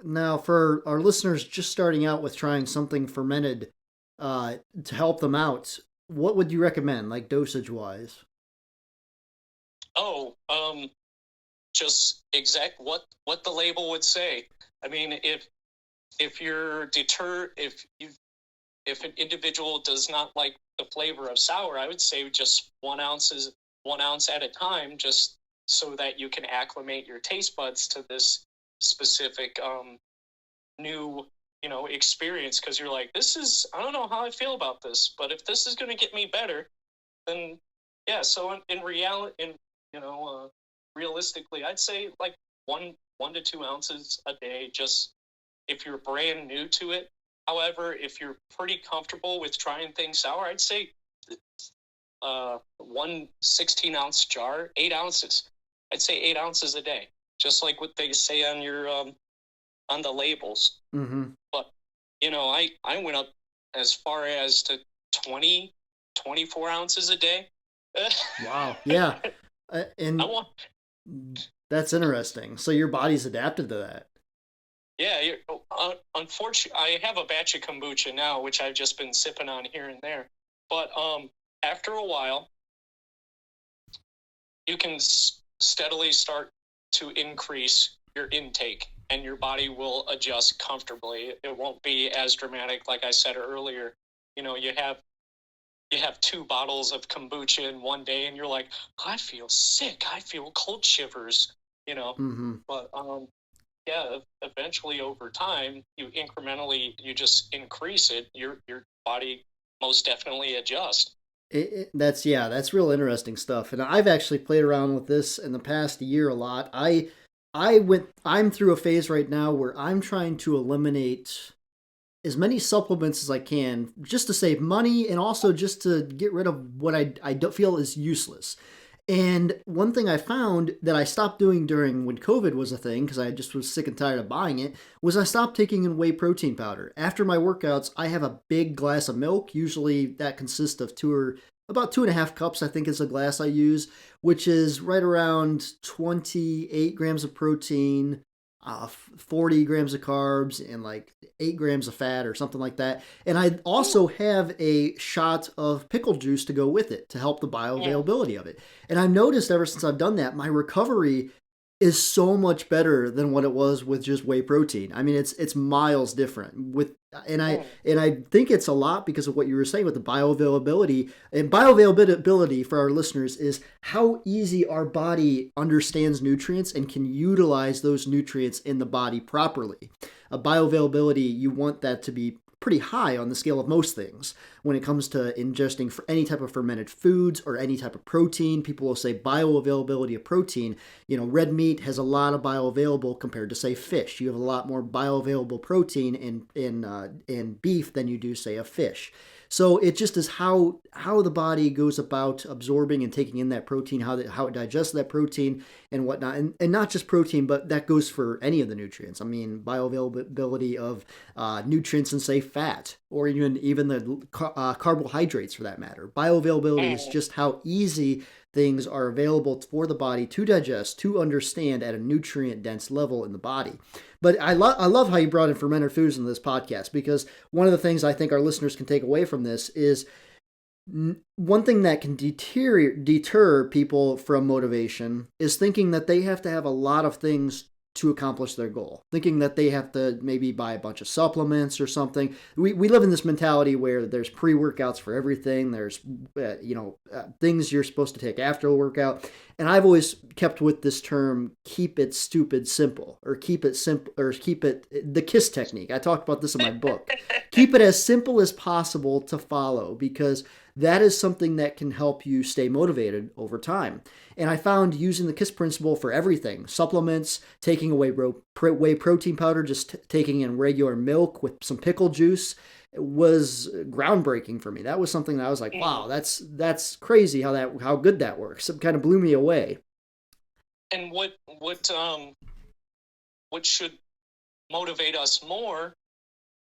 S1: Now, for our listeners just starting out with trying something fermented, to help them out, what would you recommend, like dosage wise?
S2: Oh, just exact what the label would say. I mean, if you're if an individual does not like the flavor of sour, I would say just 1 ounce at a time, just so that you can acclimate your taste buds to this specific new experience, because you're like, I don't know how I feel about this, but if this is going to get me better, then yeah. So in reality, realistically, I'd say like 1 to 2 ounces a day, just if you're brand new to it. However, if you're pretty comfortable with trying things sour, I'd say 1 16-ounce jar, 8 ounces. I'd say 8 ounces a day, just like what they say on your on the labels.
S1: Mm-hmm.
S2: But I went up as far as to 24 ounces a day.
S1: Wow. Yeah. And that's interesting. So your body's adapted to that.
S2: Yeah. Unfortunately, I have a batch of kombucha now, which I've just been sipping on here and there. But after a while, you can steadily start to increase your intake, and your body will adjust comfortably. It won't be as dramatic, like I said earlier. You have 2 bottles of kombucha in one day, and you're like, I feel sick. I feel cold shivers.
S1: Mm-hmm.
S2: But yeah, eventually over time, you just increase it. Your body most definitely adjusts.
S1: That's real interesting stuff. And I've actually played around with this in the past year a lot. I'm through a phase right now where I'm trying to eliminate as many supplements as I can, just to save money and also just to get rid of what I don't feel is useless. And one thing I found that I stopped doing during when COVID was a thing, because I just was sick and tired of buying it, was I stopped taking in whey protein powder. After my workouts, I have a big glass of milk. Usually that consists of about 2.5 cups, I think is a glass I use, which is right around 28 grams of protein, 40 grams of carbs, and like 8 grams of fat or something like that. And I also have a shot of pickle juice to go with it to help the bioavailability of it. And I've noticed ever since I've done that, my recovery is so much better than what it was with just whey protein. I mean, it's miles different and I think it's a lot because of what you were saying with the bioavailability. And bioavailability for our listeners is how easy our body understands nutrients and can utilize those nutrients in the body properly. Bioavailability, you want that to be pretty high on the scale of most things when it comes to ingesting for any type of fermented foods or any type of protein. People will say bioavailability of protein. Red meat has a lot of bioavailable compared to, say, fish. You have a lot more bioavailable protein in beef than you do, say, a fish. So it just is how the body goes about absorbing and taking in that protein, how it digests that protein and whatnot, and not just protein, but that goes for any of the nutrients. I mean, bioavailability of nutrients and say fat, or even the carbohydrates for that matter. Bioavailability is just how easy things are available for the body to digest, to understand at a nutrient dense level in the body. But I love how you brought in fermented foods in this podcast, because one of the things I think our listeners can take away from this is one thing that can deter people from motivation is thinking that they have to have a lot of things to accomplish their goal, thinking that they have to maybe buy a bunch of supplements or something. We live in this mentality where there's pre-workouts for everything. There's things you're supposed to take after a workout. And I've always kept with this term, keep it stupid simple, or keep it simple, or keep it the KISS technique. I talked about this in my book. Keep it as simple as possible to follow, because that is something that can help you stay motivated over time. And I found using the KISS principle for everything, supplements, taking away whey protein powder, just taking in regular milk with some pickle juice, was groundbreaking for me. That was something that I was like, wow, that's crazy how good that works. It kind of blew me away.
S2: And what should motivate us more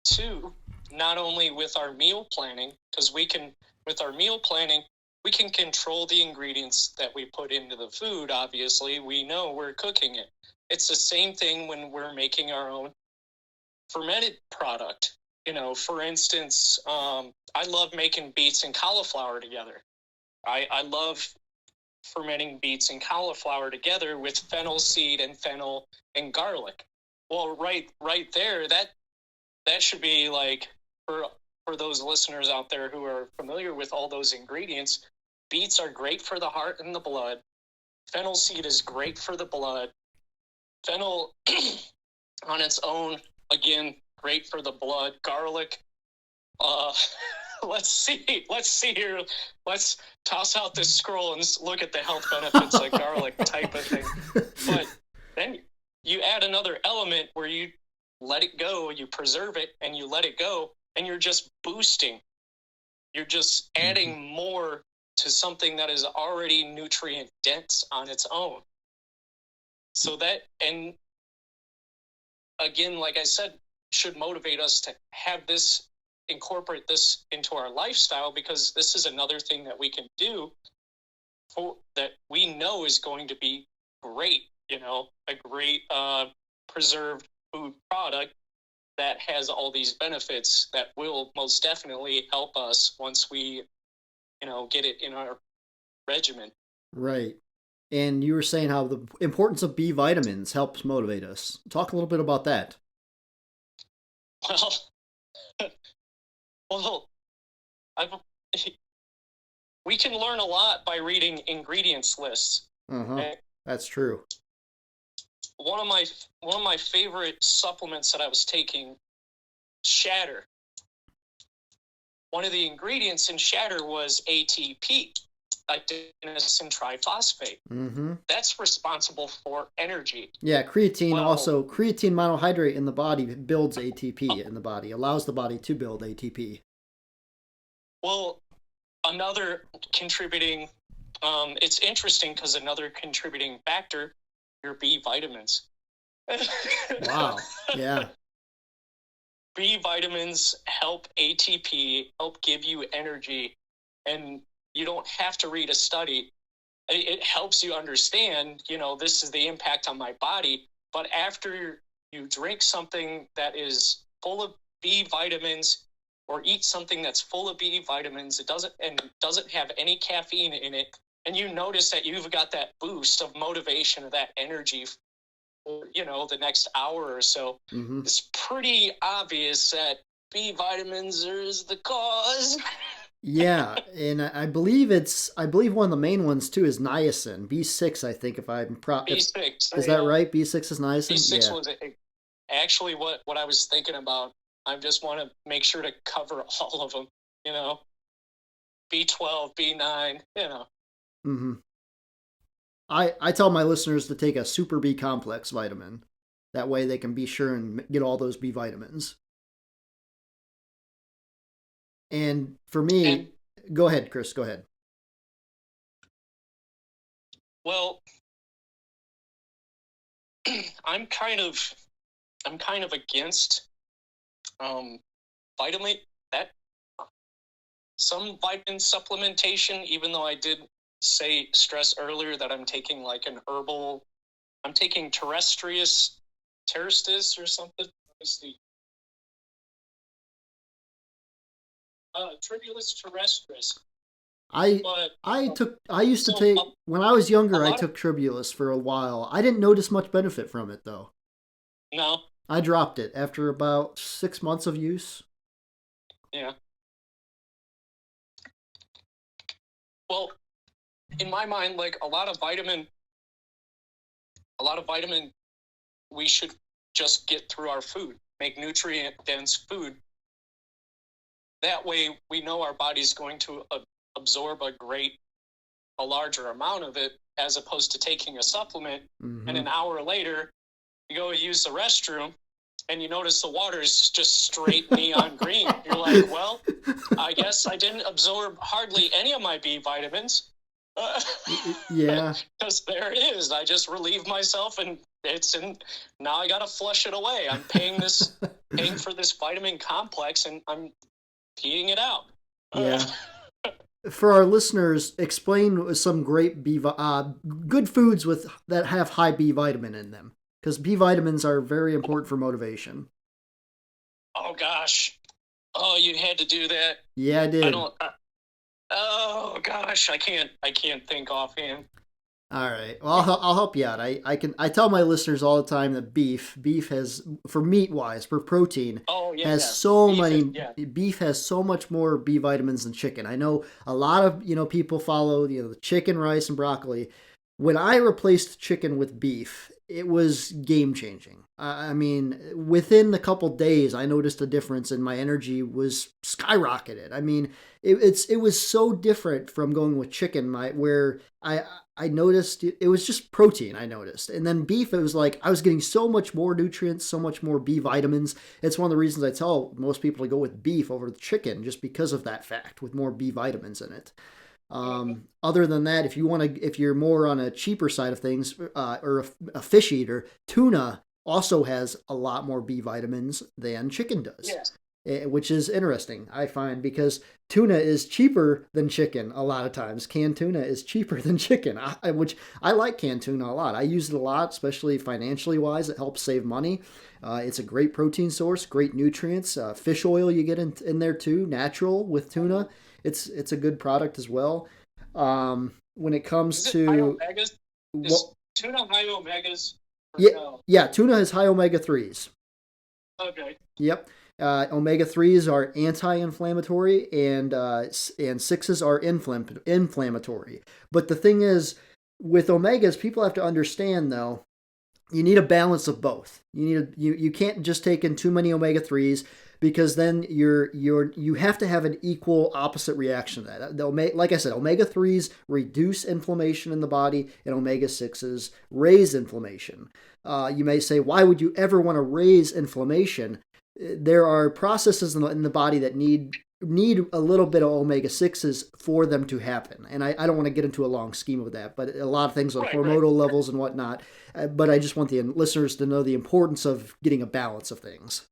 S2: too, not only with our meal planning, because with our meal planning, we can control the ingredients that we put into the food. Obviously, we know we're cooking it. It's the same thing when we're making our own fermented product. For instance, I love making beets and cauliflower together. I love fermenting beets and cauliflower together with fennel seed and fennel and garlic. Well, right there, that should be like, for those listeners out there who are familiar with all those ingredients, beets are great for the heart and the blood. Fennel seed is great for the blood. Fennel on its own, again, great for the blood. Garlic, let's see here. Let's toss out this scroll and look at the health benefits of garlic type of thing. But then you add another element where you let it go, you preserve it, and you let it go, and you're just boosting. You're just adding more to something that is already nutrient dense on its own. So that, and again, like I said, should motivate us to incorporate this into our lifestyle, because this is another thing that we can do that we know is going to be great, a great preserved food product that has all these benefits that will most definitely help us once we, get it in our regimen.
S1: Right. And you were saying how the importance of B vitamins helps motivate us. Talk a little bit about that.
S2: Well, we can learn a lot by reading ingredients lists.
S1: That's true.
S2: One of my favorite supplements that I was taking, Shatter. One of the ingredients in Shatter was ATP, adenosine triphosphate. That's responsible for energy.
S1: Yeah, creatine monohydrate in the body builds ATP in the body, allows the body to build ATP.
S2: Well, another contributing, it's interesting because another contributing factor, your B vitamins.
S1: Wow. Yeah.
S2: B vitamins help ATP, help give you energy, and you don't have to read a study. It helps you understand, this is the impact on my body. But after you drink something that is full of B vitamins, or eat something that's full of B vitamins, it doesn't have any caffeine in it, and you notice that you've got that boost of motivation, of that energy for, the next hour or so, it's pretty obvious that B vitamins is the cause.
S1: Yeah, and I believe one of the main ones too is niacin, B6, I think, if I'm
S2: B6.
S1: Is that right? B6 is niacin?
S2: B6 was actually what I was thinking about. I just want to make sure to cover all of them, B12, B9,
S1: I tell my listeners to take a super B complex vitamin. That way they can be sure and get all those B vitamins. And for me,
S2: And
S1: go ahead, Chris. Go ahead.
S2: well, I'm kind of against vitamin that some vitamin supplementation, even though I did stress earlier that I'm taking like an herbal, I'm taking terrestris or something. It's the Tribulus terrestris.
S1: I
S2: But
S1: I used to
S2: so
S1: take when I was
S2: a
S1: younger. I
S2: lot of
S1: took Tribulus for a while. I didn't notice much benefit from it though.
S2: no,
S1: I dropped it after about 6 months of use.
S2: yeah. Well, in my mind, like a lot of vitamin, we should just get through our food, make nutrient dense food. That way, we know our body's going to absorb a larger amount of it, as opposed to taking a supplement.
S1: Mm-hmm.
S2: And an hour later, you go use the restroom, and you notice the water is just straight neon green. You're like, well, I guess I didn't absorb hardly any of my B vitamins.
S1: Yeah.
S2: Because there it is. I just relieved myself, and now I got to flush it away. I'm paying for this vitamin complex, and I'm peeing it out.
S1: Yeah. For our listeners, explain some great good foods that have high B vitamin in them, because B vitamins are very important for motivation.
S2: Oh gosh. Oh, you had to do that.
S1: Yeah, I did.
S2: I don't. Oh gosh, I can't think offhand.
S1: All right. Well, I'll help you out. I tell my listeners all the time that beef has, for meat wise, for protein, has so many. Beef has so much more B vitamins than chicken. I know a lot of people follow the chicken, rice, and broccoli. When I replaced chicken with beef, it was game changing. I mean, within a couple days, I noticed a difference, and my energy was skyrocketed. I mean, it was so different from going with chicken, where I noticed it was just protein. I noticed, and then beef, it was like I was getting so much more nutrients, so much more B vitamins. It's one of the reasons I tell most people to go with beef over the chicken, just because of that fact, with more B vitamins in it. Other than that, if you're more on a cheaper side of things, or a fish eater, tuna also has a lot more B vitamins than chicken does.
S2: Yes.
S1: Which is interesting, I find, because tuna is cheaper than chicken a lot of times. Canned tuna is cheaper than chicken, which I like canned tuna a lot. I use it a lot, especially financially wise. It helps save money. It's a great protein source, great nutrients. Fish oil you get in there too, natural with tuna. It's a good product as well. When it comes to
S2: tuna high omegas?
S1: Yeah,
S2: no?
S1: Yeah, tuna has high omega 3s.
S2: Okay.
S1: Yep. Omega 3s are anti-inflammatory, and 6s are inflammatory. But the thing is, with omegas, people have to understand though, you need a balance of both. You can't just take in too many omega 3s, because then you have to have an equal opposite reaction to that. Like I said, omega 3s reduce inflammation in the body, and omega 6s raise inflammation. You may say, why would you ever want to raise inflammation? There are processes in the body that need a little bit of omega 6s for them to happen. And I don't want to get into a long scheme of that, but a lot of things on hormonal levels and whatnot. But I just want the listeners to know the importance of getting a balance of things.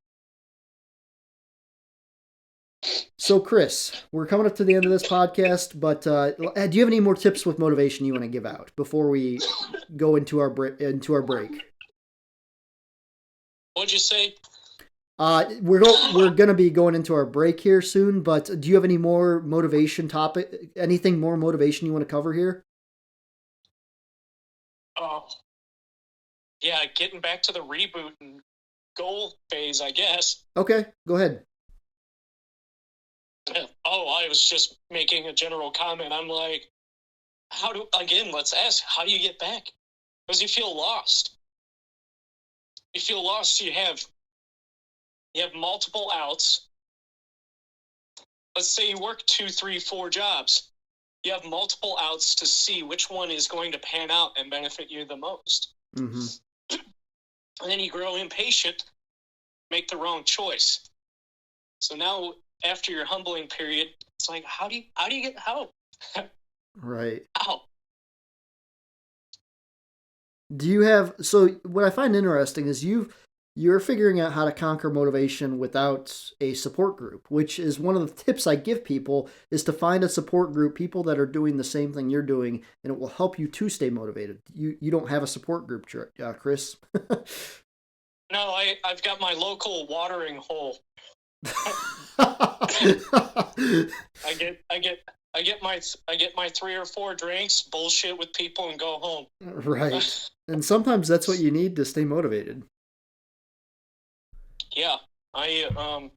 S1: So, Chris, we're coming up to the end of this podcast, but do you have any more tips with motivation you want to give out before we go into our break?
S2: What'd you say?
S1: We're going to be going into our break here soon, but do you have any more motivation anything more motivation you want to cover here?
S2: Oh, yeah, getting back to the reboot and goal phase, I guess.
S1: Okay, go ahead.
S2: Oh, I was just making a general comment. I'm like, let's ask, how do you get back? Because you feel lost. You have multiple outs. Let's say you work 2, 3, 4 jobs. You have multiple outs to see which one is going to pan out and benefit you the most.
S1: Mm-hmm.
S2: And then you grow impatient, make the wrong choice. So now after your humbling period, it's like, how do you get help?
S1: Right.
S2: How?
S1: Do you have, so what I find interesting is you're figuring out how to conquer motivation without a support group, which is one of the tips I give people is to find a support group, people that are doing the same thing you're doing, and it will help you to stay motivated. You don't have a support group, Chris.
S2: No, I've got my local watering hole. I get my 3 or 4 drinks, bullshit with people, and go home.
S1: Right. And sometimes that's what you need to stay motivated.
S2: Yeah. And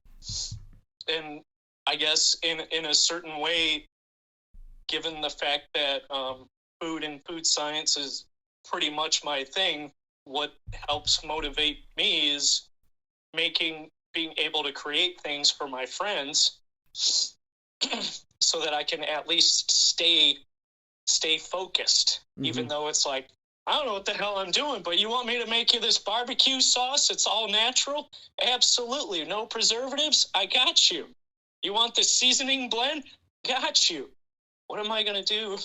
S2: I guess in a certain way, given the fact that food and food science is pretty much my thing, what helps motivate me is being able to create things for my friends so that I can at least stay focused, even though it's like, I don't know what the hell I'm doing, but you want me to make you this barbecue sauce? It's all natural? Absolutely. No preservatives? I got you. You want the seasoning blend? Got you. What am I going to do?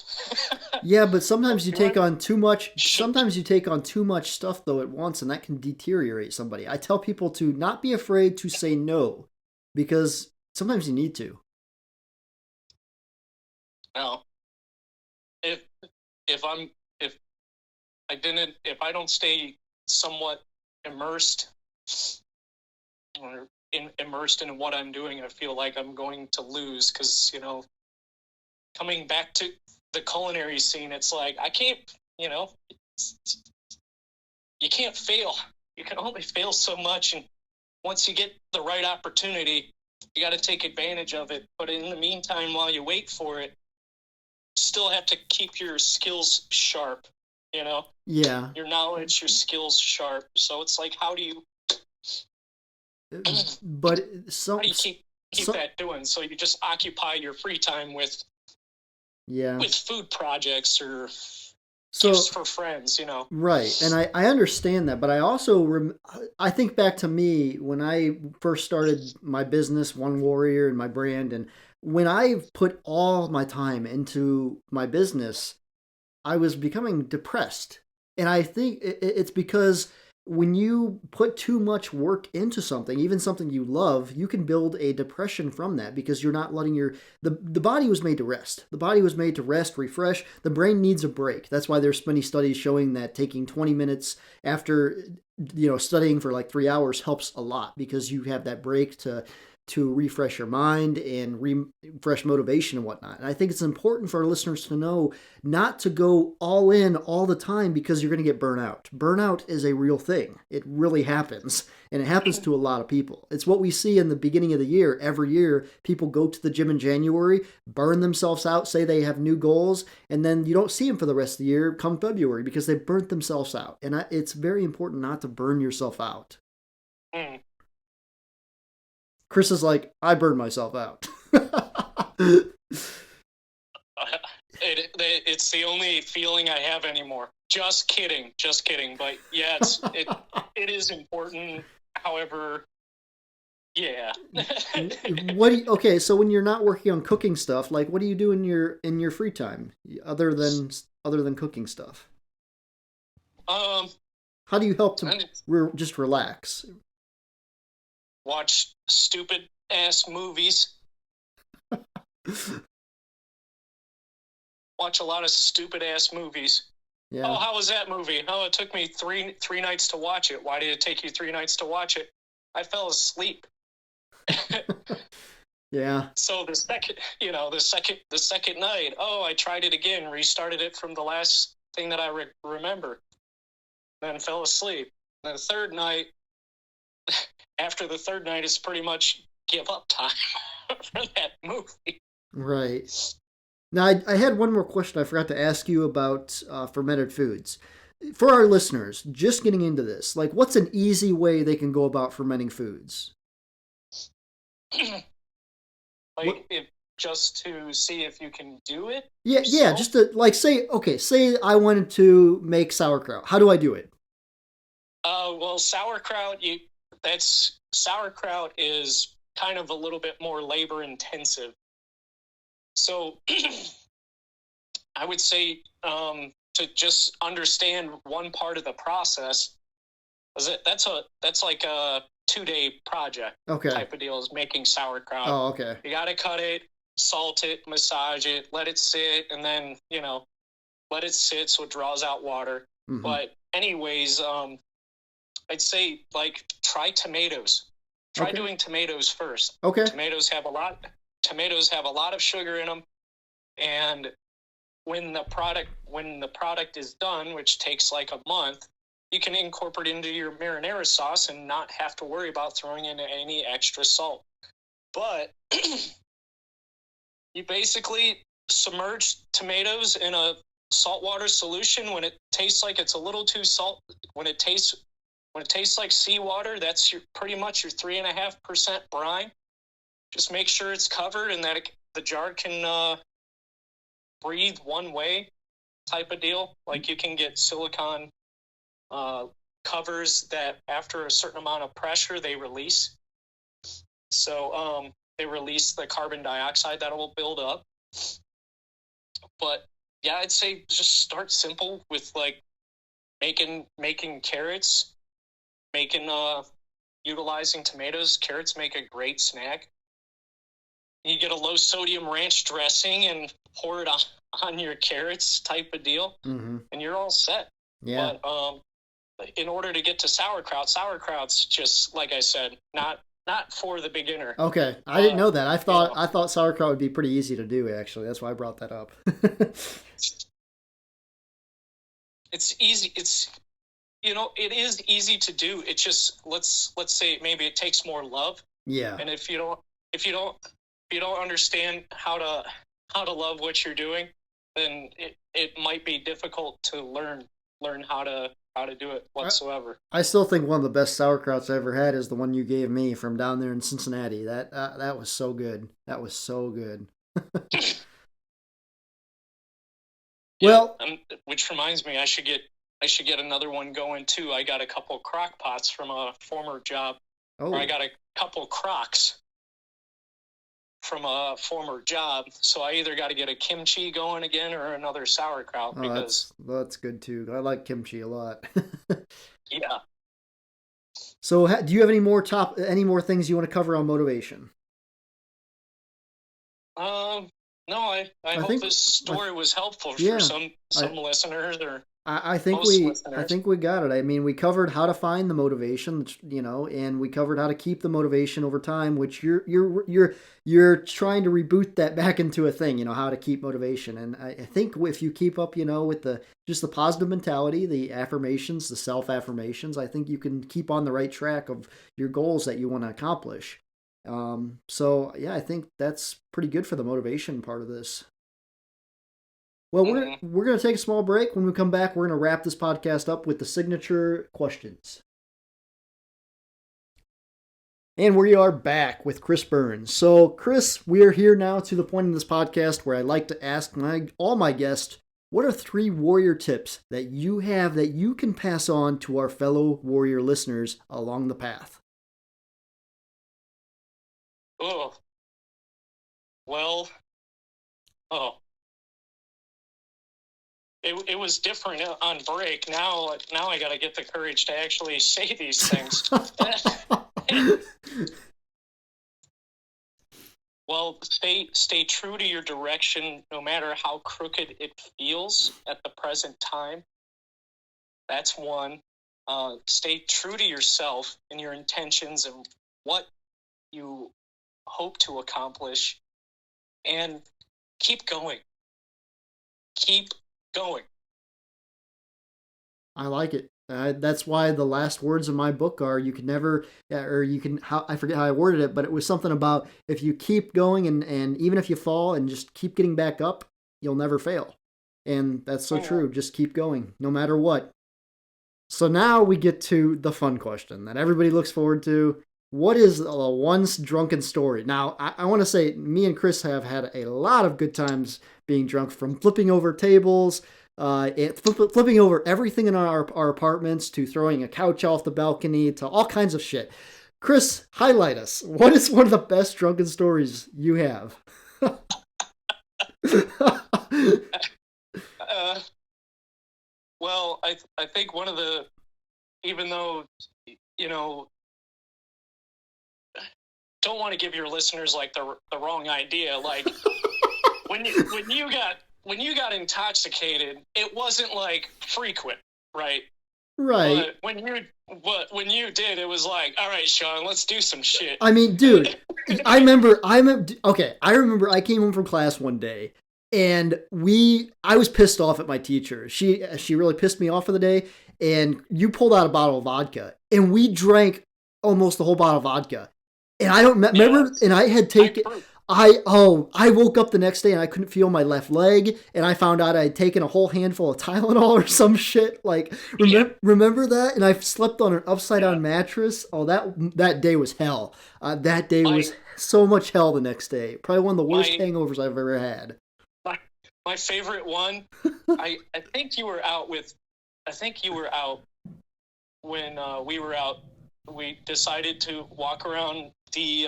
S1: Yeah, but sometimes you take on too much. Sometimes you take on too much stuff though at once, and that can deteriorate somebody. I tell people to not be afraid to say no, because sometimes you need to.
S2: No. If I don't stay somewhat immersed in what I'm doing, I feel like I'm going to lose, because coming back to the culinary scene, it's like I can't, you can't fail. You can only fail so much, and once you get the right opportunity, you got to take advantage of it. But in the meantime, while you wait for it, still have to keep your skills sharp.
S1: Yeah.
S2: Your knowledge, your skills sharp. So it's like, how do you?
S1: But
S2: how do you keep that doing? So you just occupy your free time with food projects or gifts for friends,
S1: Right, and I understand that, but I also I think back to me when I first started my business, 1Warrior, and my brand, and when I put all my time into my business, I was becoming depressed, and I think it's because when you put too much work into something, even something you love, you can build a depression from that because you're not letting the body was made to rest. The body was made to rest, refresh. The brain needs a break. That's why there's many studies showing that taking 20 minutes after studying for like 3 hours helps a lot because you have that break to refresh your mind and refresh motivation and whatnot. And I think it's important for our listeners to know not to go all in all the time because you're going to get burnout. Burnout is a real thing. It really happens. And it happens to a lot of people. It's what we see in the beginning of the year. Every year, people go to the gym in January, burn themselves out, say they have new goals, and then you don't see them for the rest of the year come February because they burnt themselves out. And it's very important not to burn yourself out. Chris is like, I burned myself out.
S2: It's the only feeling I have anymore. Just kidding. But yeah, it is important. However, yeah.
S1: Okay, so when you're not working on cooking stuff, like what do you do in your free time other than cooking stuff? How do you help to just relax?
S2: Watch stupid ass movies. Watch a lot of stupid ass movies. Yeah. Oh, how was that movie? Oh, it took me three nights to watch it. Why did it take you 3 nights to watch it? I fell asleep.
S1: Yeah.
S2: So the second night, I tried it again, restarted it from the last thing that I remember, then fell asleep. Then the third night, after the third night, it's pretty much give up time for that movie.
S1: Right. Now, I had one more question I forgot to ask you about fermented foods. For our listeners, just getting into this, like what's an easy way they can go about fermenting foods?
S2: Just to see if you can do it?
S1: Yeah, just to say I wanted to make sauerkraut. How do I do it?
S2: Well, sauerkraut is kind of a little bit more labor intensive. So I would say to just understand one part of the process, that's like a 2-day project type of deal, is making sauerkraut.
S1: Oh, okay.
S2: You got to cut it, salt it, massage it, let it sit, and then, let it sit so it draws out water. Mm-hmm. But anyways, I'd say, like, try tomatoes. Try doing tomatoes first.
S1: Okay.
S2: Tomatoes have a lot of sugar in them, and when the product is done, which takes like a month, you can incorporate it into your marinara sauce and not have to worry about throwing in any extra salt. But you basically submerge tomatoes in a saltwater solution. When it tastes like it's a little too salt, when it tastes like seawater, that's pretty much your 3.5% brine. Just make sure it's covered and that the jar can breathe one way, type of deal. Like, you can get silicone covers that after a certain amount of pressure they release. So they release the carbon dioxide that will build up. But yeah, I'd say just start simple with like making carrots, utilizing tomatoes. Carrots make a great snack. You get a low sodium ranch dressing and pour it on your carrots, type of deal, and you're all set. Yeah. But in order to get to sauerkraut's just, like I said, not for the beginner.
S1: Okay, I didn't know that. I thought sauerkraut would be pretty easy to do. Actually, that's why I brought that up.
S2: It's easy. It is easy to do. It just let's say maybe it takes more love.
S1: Yeah.
S2: And if you don't understand how to love what you're doing, then it might be difficult to learn how to do it whatsoever.
S1: I still think one of the best sauerkrauts I ever had is the one you gave me from down there in Cincinnati. That was so good. That was so good. Well,
S2: which reminds me, I should get another one going too. I got a couple crock pots from a former job. Or I got a couple crocks from a former job, so I either got to get a kimchi going again or another sauerkraut.
S1: That's good too. I like kimchi a lot.
S2: Yeah.
S1: So, do you have any more things you want to cover on motivation?
S2: No, I hope this story was helpful for some listeners or.
S1: I think we got it. I mean, we covered how to find the motivation, and we covered how to keep the motivation over time, which you're trying to reboot that back into a thing, how to keep motivation. And I think if you keep up, with the positive mentality, the affirmations, the self-affirmations, I think you can keep on the right track of your goals that you want to accomplish. So yeah, I think that's pretty good for the motivation part of this. Well, we're going to take a small break. When we come back, we're going to wrap this podcast up with the signature questions. And we are back with Chris Burns. So, Chris, we are here now to the point in this podcast where I like to ask all my guests, what are 3 warrior tips that you have that you can pass on to our fellow warrior listeners along the path?
S2: It was different on break. Now I got to get the courage to actually say these things. Well, stay true to your direction, no matter how crooked it feels at the present time. That's one. Stay true to yourself and your intentions and what you hope to accomplish, and keep going. Keep going.
S1: I like it. That's why the last words of my book are, I forget how I worded it, but it was something about if you keep going and even if you fall and just keep getting back up, you'll never fail. And that's so true. Just keep going, no matter what. So now we get to the fun question that everybody looks forward to. What is a once drunken story? Now, I want to say me and Chris have had a lot of good times being drunk, from flipping over tables, flipping over everything in our apartments, to throwing a couch off the balcony, to all kinds of shit. Chris, highlight us. What is one of the best drunken stories you have?
S2: Uh, well, I think one of the, even though, you know, don't want to give your listeners like the wrong idea. Like when you got intoxicated, it wasn't like frequent, right?
S1: Right.
S2: But when you did, it was like, all right, Sean, let's do some shit.
S1: I mean, dude, I remember I came home from class one day and I was pissed off at my teacher. She really pissed me off for the day, and you pulled out a bottle of vodka and we drank almost the whole bottle of vodka. And I don't remember, and I had taken, I woke up the next day and I couldn't feel my left leg, and I found out I had taken a whole handful of Tylenol or some shit. Like, remember that? And I slept on an upside down mattress. Oh, that day was hell. That day was so much hell the next day. Probably one of the worst hangovers I've ever had.
S2: My favorite one, I think you were out when we were out. We decided to walk around the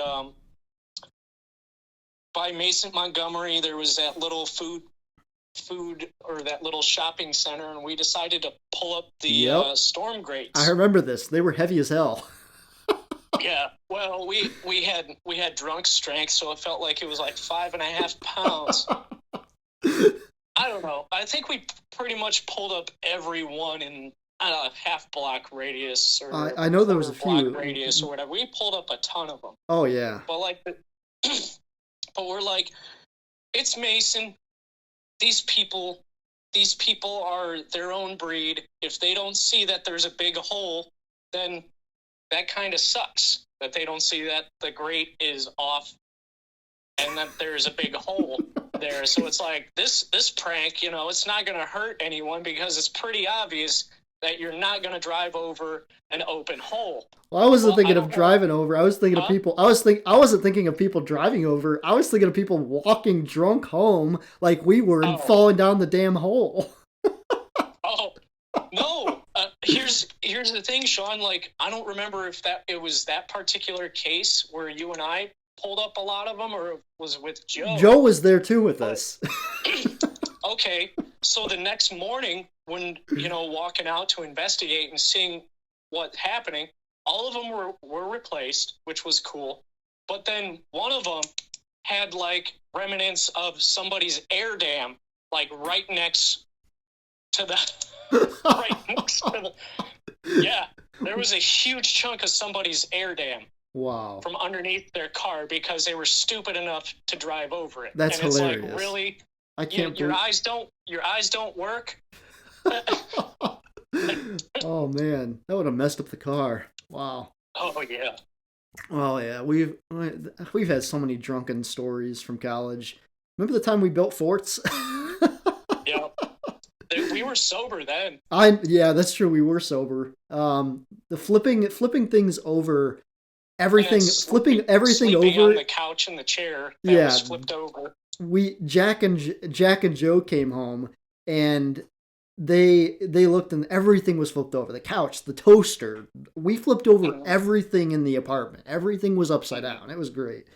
S2: by Mason Montgomery. There was that little food or that little shopping center, and we decided to pull up the storm grates.
S1: I remember this. They were heavy as hell.
S2: Yeah. Well, we had drunk strength, so it felt like it was like 5.5 pounds. I don't know. I think we pretty much pulled up every one in a half block radius, or
S1: I know there was a few
S2: radius or whatever. We pulled up a ton of them.
S1: Oh yeah.
S2: But but we're like, it's Mason. These people are their own breed. If they don't see that there's a big hole, then that kind of sucks. That they don't see that the grate is off and that there's a big hole there. So it's like this prank, it's not going to hurt anyone because it's pretty obvious that you're not going to drive over an open hole.
S1: Well, I wasn't thinking of driving over. I was thinking of people. I wasn't thinking of people driving over. I was thinking of people walking drunk home like we were and falling down the damn hole.
S2: Oh no! Here's the thing, Sean. Like, I don't remember if it was that particular case where you and I pulled up a lot of them, or it was with Joe.
S1: Joe was there too with us.
S2: Okay, so the next morning, when walking out to investigate and seeing what's happening, all of them were replaced, which was cool. But then one of them had like remnants of somebody's air dam, like right next to the yeah. There was a huge chunk of somebody's air dam.
S1: Wow.
S2: From underneath their car because they were stupid enough to drive over it.
S1: That's
S2: and
S1: hilarious.
S2: It's like, really?
S1: I can't.
S2: Your eyes don't work.
S1: Oh man, that would have messed up the car. Wow.
S2: Oh yeah.
S1: Oh yeah, we've had so many drunken stories from college. Remember the time we built forts?
S2: Yeah. We were sober then.
S1: Yeah, that's true. We were sober. The flipping things over, flipping everything over
S2: on the couch and the chair. That was flipped over.
S1: Jack and Joe came home and they looked and everything was flipped over. The couch, the toaster. We flipped over everything in the apartment. Everything was upside down. It was great.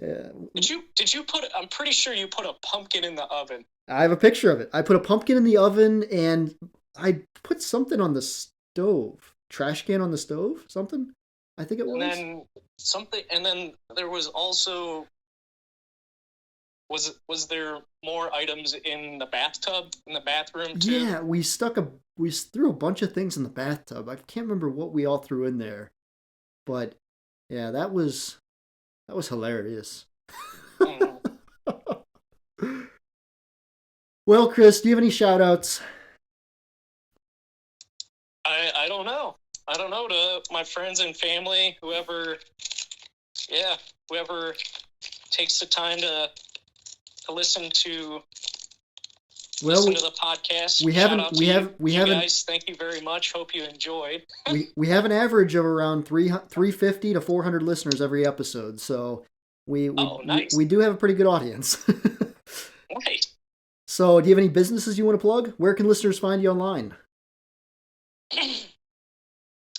S1: Yeah.
S2: Did you put? I'm pretty sure you put a pumpkin in the oven.
S1: I have a picture of it. I put a pumpkin in the oven and I put something on the stove. Trash can on the stove? Something? I think it was.
S2: And then there was also. Was there more items in the bathtub, in the bathroom too?
S1: Yeah, we threw a bunch of things in the bathtub. I can't remember what we all threw in there, but yeah, that was hilarious. Well, Chris, do you have any shout outs?
S2: I don't know. I don't know, to my friends and family, whoever takes the time to listen to the podcast. We haven't guys. Thank you very much. Hope you enjoyed.
S1: we have an average of around 350 to 400 listeners every episode, so nice. We do have a pretty good audience.
S2: Right.
S1: So, do you have any businesses you want to plug? Where can listeners find you online?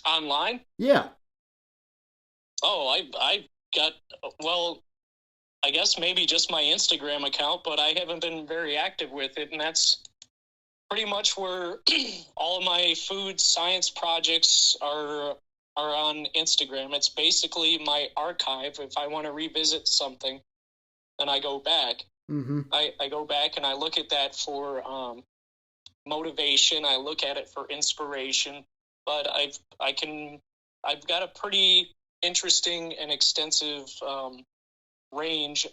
S2: Online?
S1: Yeah.
S2: Oh, I got, well, I guess maybe just my Instagram account, but I haven't been very active with it, and that's pretty much where all of my food science projects are on Instagram. It's basically my archive. If I want to revisit something, then I go back.
S1: Mm-hmm.
S2: I go back and I look at that for motivation. I look at it for inspiration. But I've got a pretty interesting and extensive range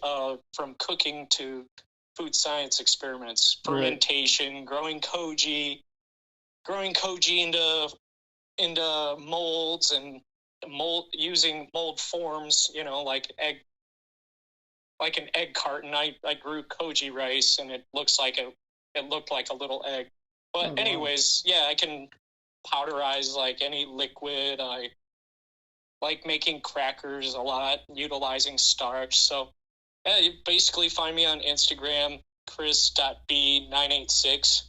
S2: from cooking to food science experiments, fermentation, right. growing koji into molds and using mold forms, like an egg carton. I grew koji rice, and it looked like a little egg. But anyways, yeah, I can powderize like any liquid. I like making crackers a lot, utilizing starch. So yeah, you basically find me on Instagram, chris.b986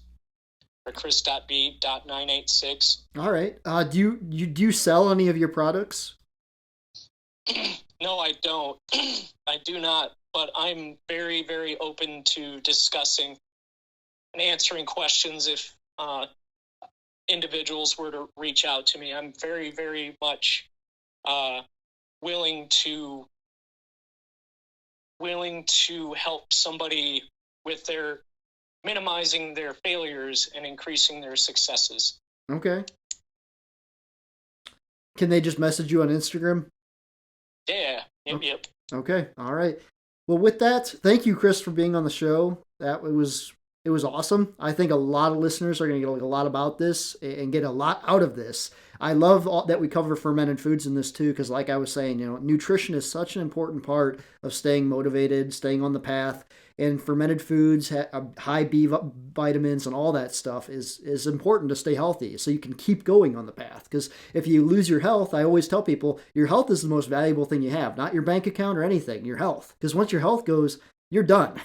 S2: or chris.b.986.
S1: All right. Do you sell any of your products?
S2: No, I don't. I do not. But I'm very, very open to discussing and answering questions if individuals were to reach out to me. I'm very, very much willing to help somebody with their minimizing their failures and increasing their successes.
S1: Okay. Can they just message you on Instagram?
S2: Yeah. Yep.
S1: Okay. All right. Well, with that, thank you, Chris, for being on the show. It was awesome. I think a lot of listeners are going to get a lot about this and get a lot out of this. I love that we cover fermented foods in this too, because like I was saying, nutrition is such an important part of staying motivated, staying on the path. And fermented foods, high B vitamins and all that stuff is important to stay healthy so you can keep going on the path. Because if you lose your health, I always tell people, your health is the most valuable thing you have, not your bank account or anything, your health. Because once your health goes, you're done.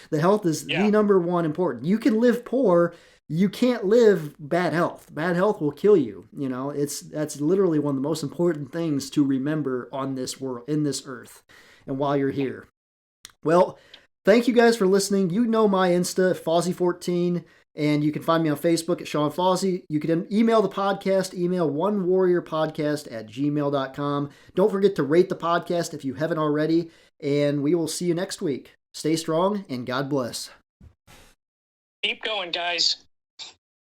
S1: The health is the number one important. You can live poor. You can't live bad health. Bad health will kill you. That's literally one of the most important things to remember on this world, in this earth, and while you're here. Well, thank you guys for listening. You know my Insta, Fozzie14, and you can find me on Facebook at Sean Fozzie. You can email the podcast, email 1warriorpodcast@gmail.com. Don't forget to rate the podcast if you haven't already, and we will see you next week. Stay strong, and God bless.
S2: Keep going, guys.